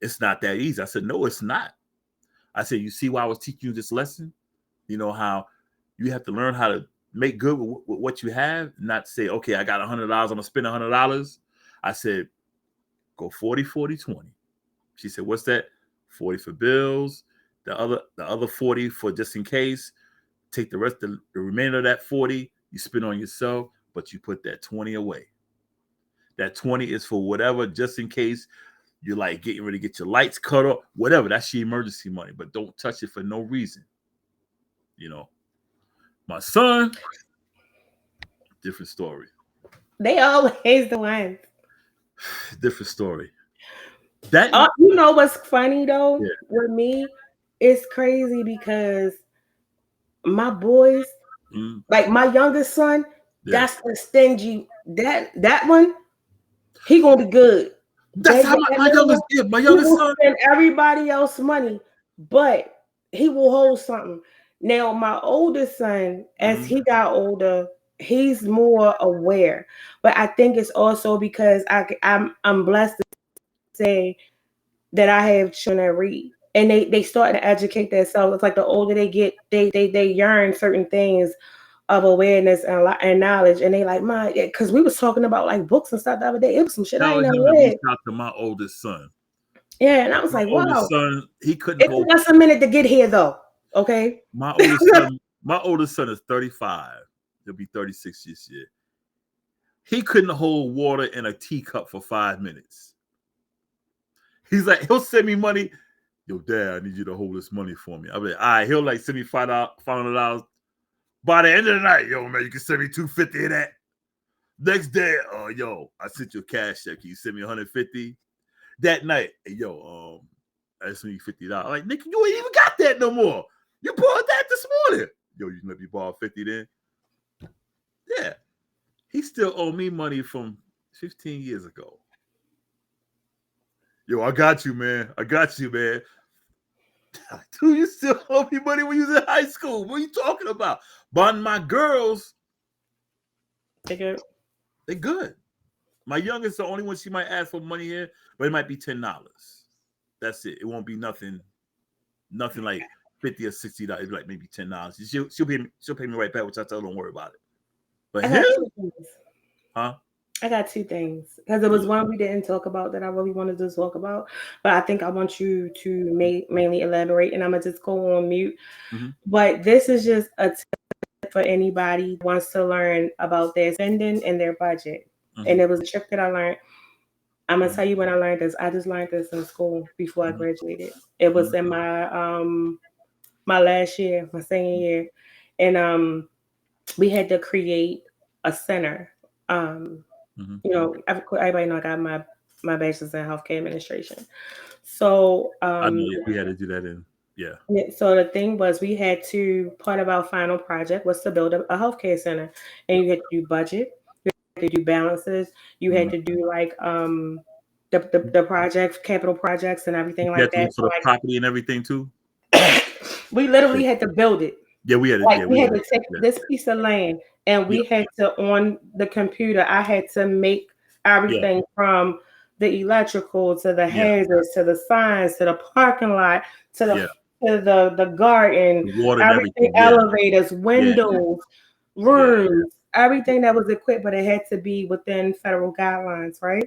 it's not that easy. I said, no, it's not. I said, you see why I was teaching you this lesson? How you have to learn how to make good with what you have, not say, okay, I got $100, I'm going to spend $100. I said, go 40, 40, 20. She said, what's that? 40 for bills, the other 40 for just in case. Take the rest, the remainder of that 40, you spend on yourself, but you put that 20 away. That 20 is for whatever, just in case you're like getting ready to get your lights cut off, whatever. That's your emergency money, but don't touch it for no reason. My son, different story. They always the ones. Different story. What's funny though? Yeah. With me, it's crazy because my boys, like my youngest son, that's the stingy. That one, he gonna be good. That's how my youngest son spend everybody else's money, but he will hold something. Now, my oldest son, as he got older, he's more aware. But I think it's also because I'm blessed to say that I have children that read, and they start to educate themselves. It's like the older they get, they yearn certain things of awareness and knowledge, and they like, my, because we was talking about like books and stuff the other day. It was some shit I Tell ain't him never to reach read. out to my oldest son. Yeah, and I was My like, oldest wow. son, he couldn't It hold. took us a minute to get here, though. Okay. My oldest son is 35. He'll be 36 this year. He couldn't hold water in a teacup for 5 minutes. He's like, he'll send me money. Yo, Dad, I need you to hold this money for me. I'll be like, all right, he'll like send me $500. By the end of the night, yo, man, you can send me $250 of that. Next day, yo, I sent you a cash check. Can you send me $150? That night, hey, yo, I sent you $50. I'm like, nigga, you ain't even got that no more. You borrowed that this morning. Yo, you let me borrow $50 then? Yeah. He still owe me money from 15 years ago. Yo, I got you, man. I got you, man. Dude, you still owe me money when you was in high school. What are you talking about? But my girls, They good. My youngest, the only one she might ask for money here, but it might be $10. That's it. It won't be nothing like $50 or $60. It'll be like maybe $10. She'll pay me right back, which I tell her don't worry about it. But him? Huh? I got two things, because it was one we didn't talk about that I really wanted to talk about, but I think I want you to mainly elaborate, and I'm gonna just go on mute. Mm-hmm. But this is just a tip for anybody who wants to learn about their spending and their budget. Mm-hmm. And it was a trick that I learned. I'm gonna tell you when I learned this. I just learned this in school before I graduated. It was in my my last year, my senior year, and we had to create a center. You know, everybody know I got my bachelor's in healthcare administration. So I know we had to do that in, yeah. So the thing was, we had to, part of our final project was to build a healthcare center, and you had to do budget, you had to do balances, you had to do like the projects, capital projects, and everything like that. For the property and everything too. We literally had to build it. Yeah, we had to. We had to take this piece of land, and we had to, on the computer, I had to make everything from the electrical to the hazards to the signs to the parking lot to the garden, the water, everything, elevators, windows, rooms, everything that was equipped, but it had to be within federal guidelines, right?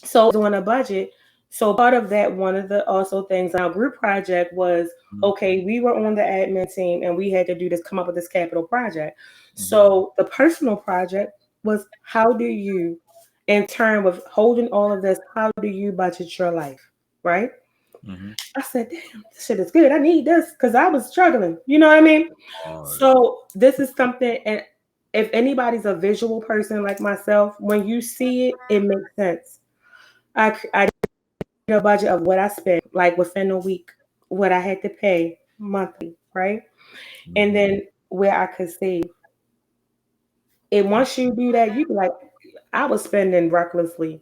So doing a budget. So part of that, one of the also things, our group project was, okay, we were on the admin team and we had to do this, come up with this capital project. So the personal project was, how do you, in turn with holding all of this, how do you budget your life, right? I said, damn, this shit is good. I need this, because I was struggling. You know what I mean? So this is something, and if anybody's a visual person like myself, when you see it, it makes sense. I did a budget of what I spent, like within a week, what I had to pay monthly, right? And then where I could save. And once you do that, you be like, I was spending recklessly.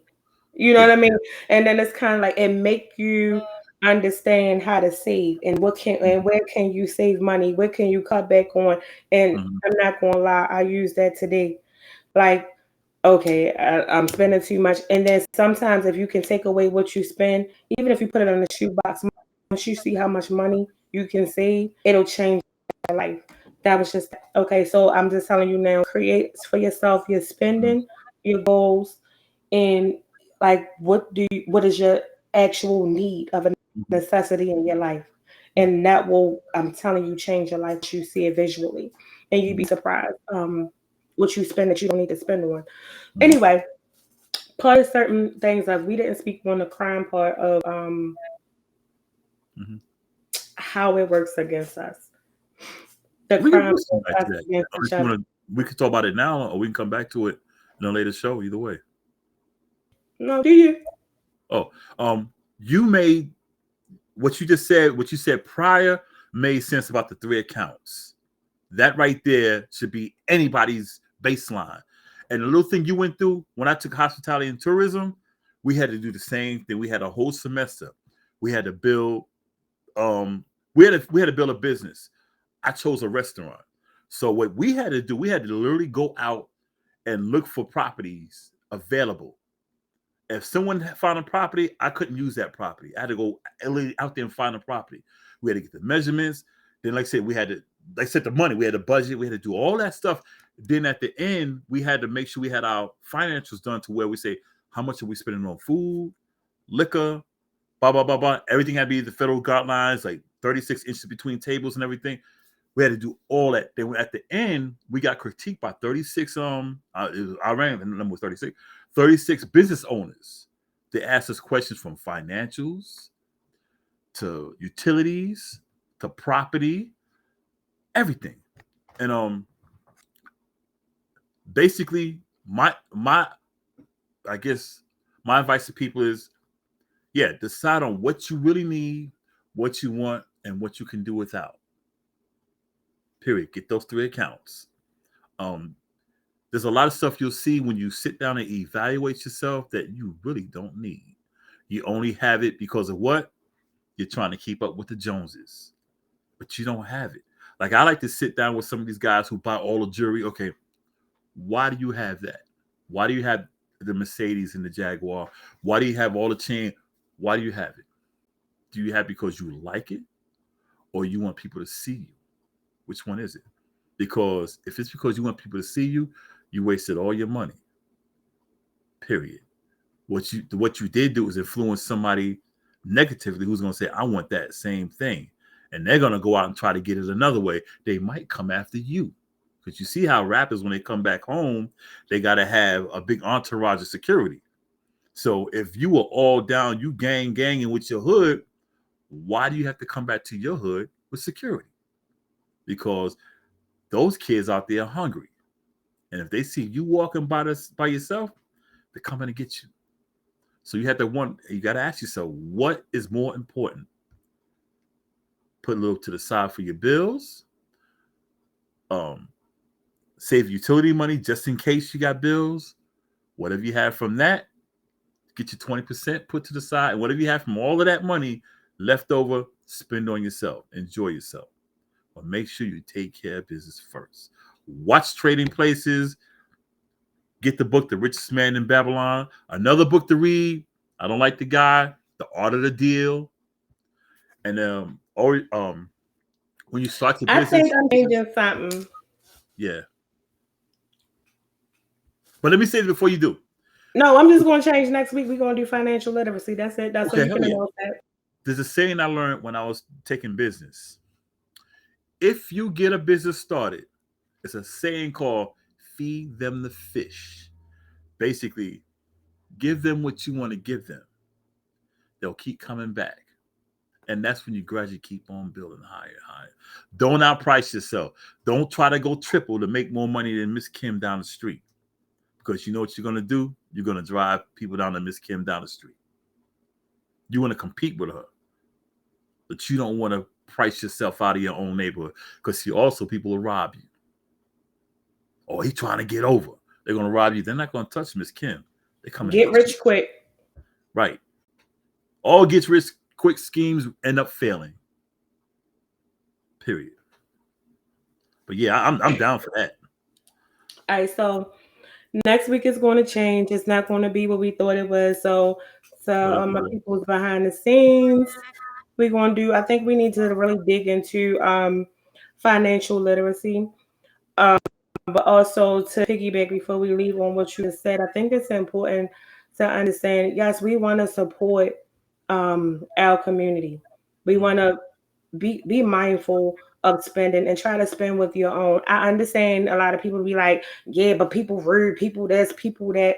You know what I mean? And then it's kind of like, it make you understand how to save and where can you save money? Where can you cut back on? And I'm not gonna lie, I use that today. Like, okay, I'm spending too much. And then sometimes if you can take away what you spend, even if you put it in the shoebox, once you see how much money you can save, it'll change your life. That was just, okay, so I'm just telling you now, create for yourself your spending, your goals, and like what is your actual need of a necessity in your life. And that will, I'm telling you, change your life. You see it visually. And you'd be surprised what you spend that you don't need to spend on. Anyway, part of certain things, like we didn't speak on the crime part of how it works against us. The crime we could talk about it now, or we can come back to it in a later show. Either way. No, do you? Oh, you made what you just said. What you said prior made sense about the 3 accounts. That right there should be anybody's baseline. And the little thing you went through when I took hospitality and tourism, we had to do the same thing. We had a whole semester. We had to build. We had to build a business. I chose a restaurant. So what we had to do, we had to literally go out and look for properties available. If someone found a property, I couldn't use that property. I had to go out there and find a property. We had to get the measurements. Then, like I said, we had to, like I said, the money. We had a budget. We had to do all that stuff. Then at the end, we had to make sure we had our financials done to where we say, how much are we spending on food, liquor, blah, blah, blah, blah. Everything had to be the federal guidelines, like 36 inches between tables and everything. We had to do all that. Then at the end, we got critiqued by 36. I ran the number was 36. 36 business owners. They asked us questions from financials to utilities to property, everything. And basically my I guess my advice to people is, yeah, decide on what you really need, what you want, and what you can do without. Period. Get those 3 accounts. There's a lot of stuff you'll see when you sit down and evaluate yourself that you really don't need. You only have it because of what? You're trying to keep up with the Joneses. But you don't have it. Like, I like to sit down with some of these guys who buy all the jewelry. Okay, why do you have that? Why do you have the Mercedes and the Jaguar? Why do you have all the chain? Why do you have it? Do you have it because you like it? Or you want people to see you? Which one is it? Because if it's because you want people to see you, you wasted all your money. Period. What you did do is influence somebody negatively who's going to say, I want that same thing. And they're going to go out and try to get it another way. They might come after you. Because you see how rappers, when they come back home, they got to have a big entourage of security. So if you were all down, you ganging with your hood, why do you have to come back to your hood with security? Because those kids out there are hungry. And if they see you walking by yourself, they're coming to get you. So you got to ask yourself, what is more important? Put a little to the side for your bills. Save utility money just in case you got bills. Whatever you have from that, get your 20% put to the side. And whatever you have from all of that money left over, spend on yourself. Enjoy yourself. But make sure you take care of business first. Watch Trading Places. Get the book, The Richest Man in Babylon. Another book to read. I don't like the guy. The Art of the Deal. And when you start your business, I think I'm changing something. Yeah. But let me say this before you do. No, I'm just going to change next week. We're going to do financial literacy. That's it. That's Okay, what you can yeah. announce that. There's a saying I learned when I was taking business. If you get a business started, it's a saying called feed them the fish. Basically, give them what you want to give them. They'll keep coming back. And that's when you gradually keep on building higher and higher. Don't outprice yourself. Don't try to go triple to make more money than Miss Kim down the street. Because you know what you're going to do? You're going to drive people down to Miss Kim down the street. You want to compete with her. But you don't want to price yourself out of your own neighborhood. Because people will rob you. Oh, he's trying to get over. They're going to rob you. They're not going to touch Miss Kim. They're coming Get rich quick. Right. All get rich quick schemes end up failing. Period. But yeah, I'm down for that. All right, so next week is going to change. It's not going to be what we thought it was. So my people's behind the scenes, we're going to do. I think we need to really dig into financial literacy, but also to piggyback before we leave on what you said. I think it's important to understand. Yes, we want to support our community. We want to be mindful of spending and try to spend with your own. I understand a lot of people be like, yeah, but people rude, people this, people that.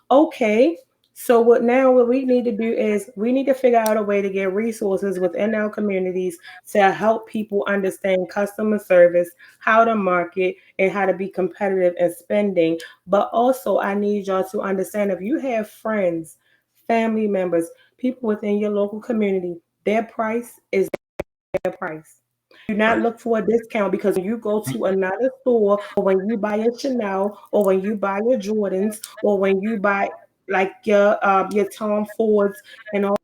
Okay. So what we need to do is we need to figure out a way to get resources within our communities to help people understand customer service, how to market, and how to be competitive in spending. But also I need y'all to understand, if you have friends, family members, people within your local community, their price is their price. Do not look for a discount, because when you go to another store, or when you buy a Chanel, or when you buy your Jordans, or when you buy like your Tom Fords and all,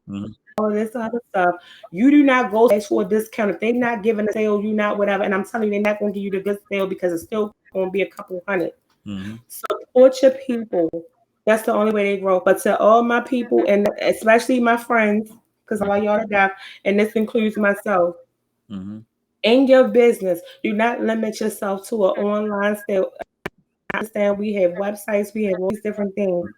all of this other stuff. You do not go ask for a discount. If they're not giving a sale, you not whatever. And I'm telling you, they're not going to give you the good sale because it's still going to be a couple hundred. Mm-hmm. Support your people. That's the only way they grow. But to all my people, and especially my friends, because I love y'all to death, and this includes myself, Mm-hmm. in your business, do not limit yourself to an online sale. I understand we have websites, we have all these different things.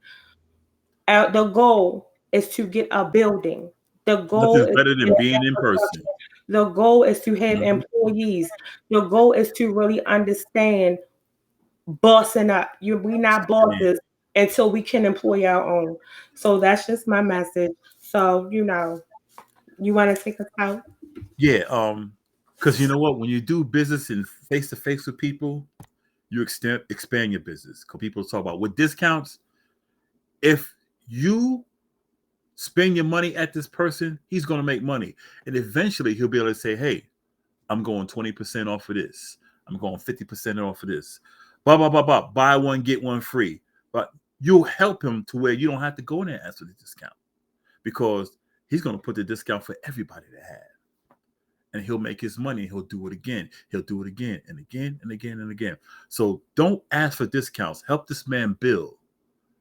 The goal is to get a building. The goal Nothing's is better to than get being in person. infrastructure. The goal is to have Mm-hmm. employees. The goal is to really understand bossing up. We not bosses until we can employ our own. So that's just my message. So you want to take us out? Yeah, because you know what? When you do business in face to face with people, you expand your business. Because people talk about with discounts. If you spend your money at this person, he's going to make money, and eventually he'll be able to say, "Hey, I'm going 20% off of this. I'm going 50% off of this. Blah blah blah blah. Buy one get one free." But you'll help him to where you don't have to go in there and ask for the discount because he's going to put the discount for everybody to have. And he'll make his money. He'll do it again. He'll do it again and again and again and again. So don't ask for discounts. Help this man build.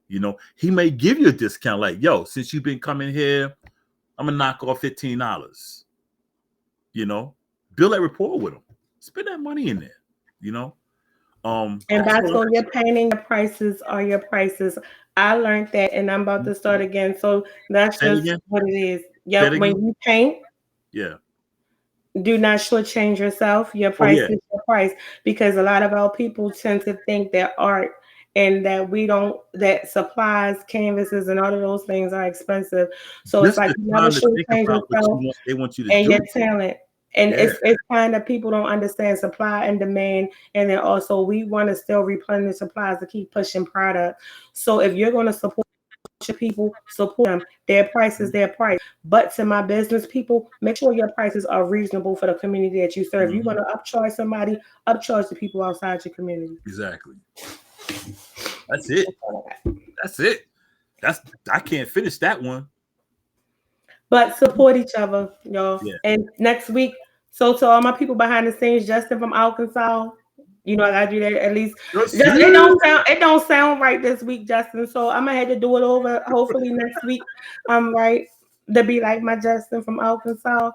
You know, he may give you a discount like, yo, since you've been coming here, I'm going to knock off $15. You know, build that rapport with him. Spend that money in there, you know. And Bosco, your painting your prices are your prices. I learned that, and I'm about to start again. So that's just what it is. Yep. When you paint, yeah, do not shortchange yourself. Your price is your price, because a lot of our people tend to think that art and that supplies, canvases, and all of those things are expensive. So this it's like you never shortchange yourself they want you to and do. your talent. And it's kind of people don't understand supply and demand. And then also we want to still replenish supplies to keep pushing product. So if you're going to support your people, support them. Their price is their price. But to my business people, make sure your prices are reasonable for the community that you serve. You want to upcharge somebody, upcharge the people outside your community. Exactly. That's it. That's it. I can't finish that one. But support each other, y'all. Yeah. And next week, so to all my people behind the scenes, Justin from Arkansas, I gotta do that at least. It don't sound right this week, Justin. So I'm gonna have to do it over. Hopefully next week, I'm right to be like my Justin from Arkansas.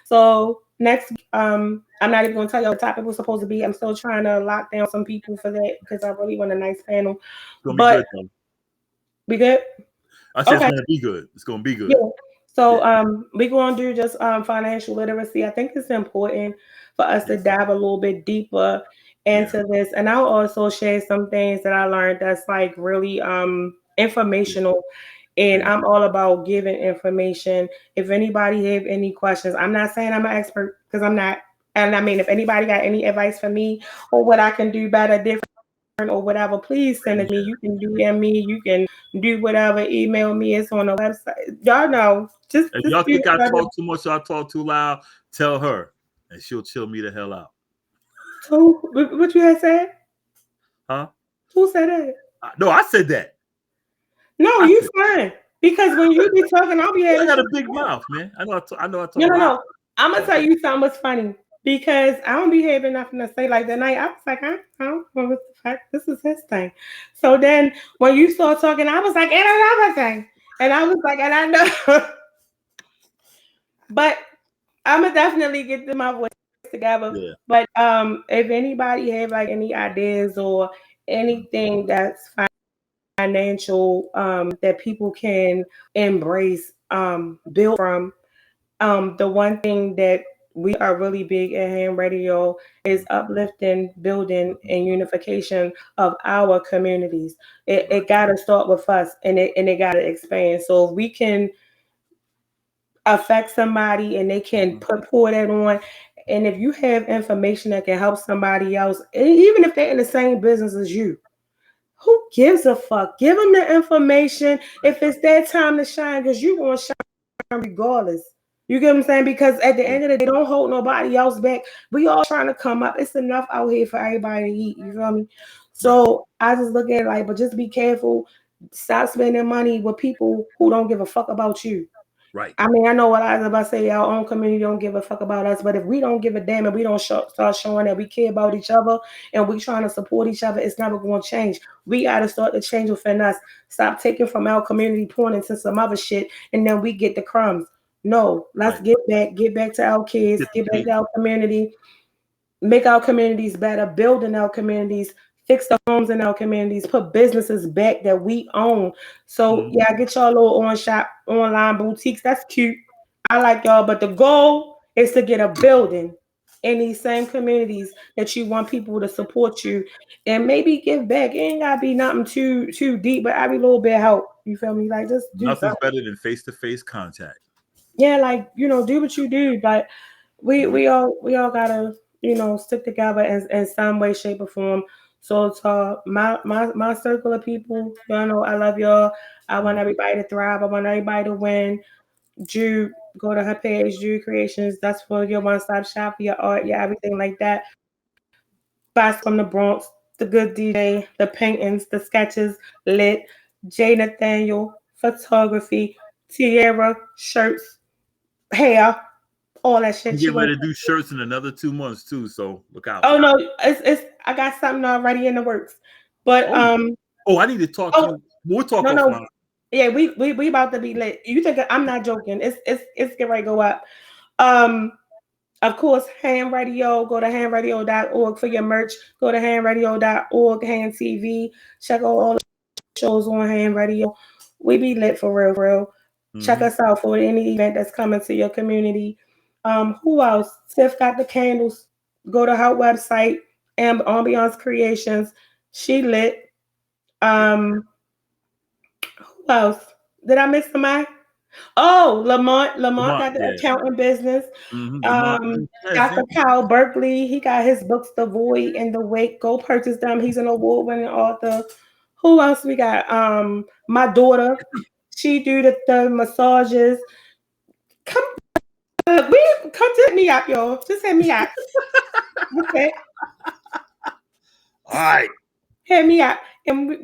So next week, I'm not even gonna tell you what the topic was supposed to be. I'm still trying to lock down some people for that because I really want a nice panel. But be good. I said it's gonna be good. It's gonna be good. Yeah. So we're going to do just financial literacy. I think it's important for us to dive a little bit deeper into this. And I'll also share some things that I learned that's like really informational. And I'm all about giving information. If anybody have any questions, I'm not saying I'm an expert because I'm not. And I mean, if anybody got any advice for me or what I can do better, different, or whatever, please send it to me. You can DM me, you can do whatever, email me, it's on the website. Y'all know. Just y'all think I talk too much, I talk too loud, tell her and she'll chill me the hell out. Who? What you had said? Huh? Who said that? No, I said that. No, you fine. Because when you be talking, I'll be I got a big mouth, man. I know I talk No. I'm gonna tell you something was funny. Because I don't be having nothing to say like that night. I was like, I don't know what the fuck. This is his thing. So then when you start talking, I was like, and another thing. And I was like, and I know. But I'm gonna definitely get my voice together. Yeah. But if anybody have like any ideas or anything that's financial that people can embrace, build from, the one thing that we are really big at Ham Radio is uplifting, building, and unification of our communities. It got to start with us, and it got to expand. So if we can affect somebody and they can pour that on, and if you have information that can help somebody else, even if they're in the same business as you, who gives a fuck? Give them the information. If it's their time to shine, because you're going to shine regardless. You get what I'm saying? Because at the end of the day, don't hold nobody else back. We all trying to come up. It's enough out here for everybody to eat. You feel me? So I just look at it like, but just be careful. Stop spending money with people who don't give a fuck about you. Right. I mean, I know what I was about to say. Our own community don't give a fuck about us, but if we don't give a damn and we don't start showing that we care about each other and we trying to support each other, it's never going to change. We got to start the change within us. Stop taking from our community, pointing to some other shit, and then we get the crumbs. No, let's get back to our kids, get back to our community, make our communities better, build in our communities, fix the homes in our communities, put businesses back that we own. So yeah, get y'all little online boutiques. That's cute. I like y'all, but the goal is to get a building in these same communities that you want people to support you and maybe give back. It ain't gotta be nothing too deep, but every little bit help. You feel me? Like just do Nothing's something. better than face-to-face contact. Yeah, like do what you do, but we all gotta stick together in some way, shape, or form. So to my circle of people, y'all know I love y'all. I want everybody to thrive. I want everybody to win. Drew, go to her page, Drew Creations. That's for your one-stop shop for your art, your everything like that. Boss from the Bronx, the good DJ, the paintings, the sketches, lit, J Nathaniel, photography, Tierra, shirts, hair, all that shit. I'm getting ready to do shirts in another 2 months too, so look out. Oh no, it's I got something already in the works. But I need to talk to you. We'll talk offline. Yeah, we about to be lit. You think I'm not joking? It's getting ready to go up. Of course, Ham Radio. Go to hamradio.org for your merch. Go to hamradio.org, Ham TV. Check out all the shows on Ham Radio. We be lit for real. Check us out for any event that's coming to your community. Who else? Tiff got the candles. Go to her website, Ambiance Creations. She lit. Who else? Did I miss somebody? Oh, Lamont got the accounting business. Dr. Kyle Berkeley, he got his books, The Void and The Wake. Go purchase them. He's an award-winning author. Who else we got? My daughter, she do the massages. Come hit me up, y'all. Just hit me up. Okay. All right. Hit me up. And we'll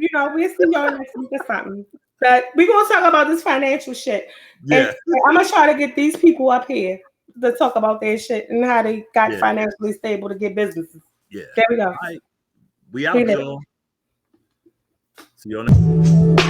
see y'all next week or something. But we're gonna talk about this financial shit. Yeah. And I'm gonna try to get these people up here to talk about their shit and how they got financially stable to get businesses. Yeah. There we go. All right. We out, y'all. See you on the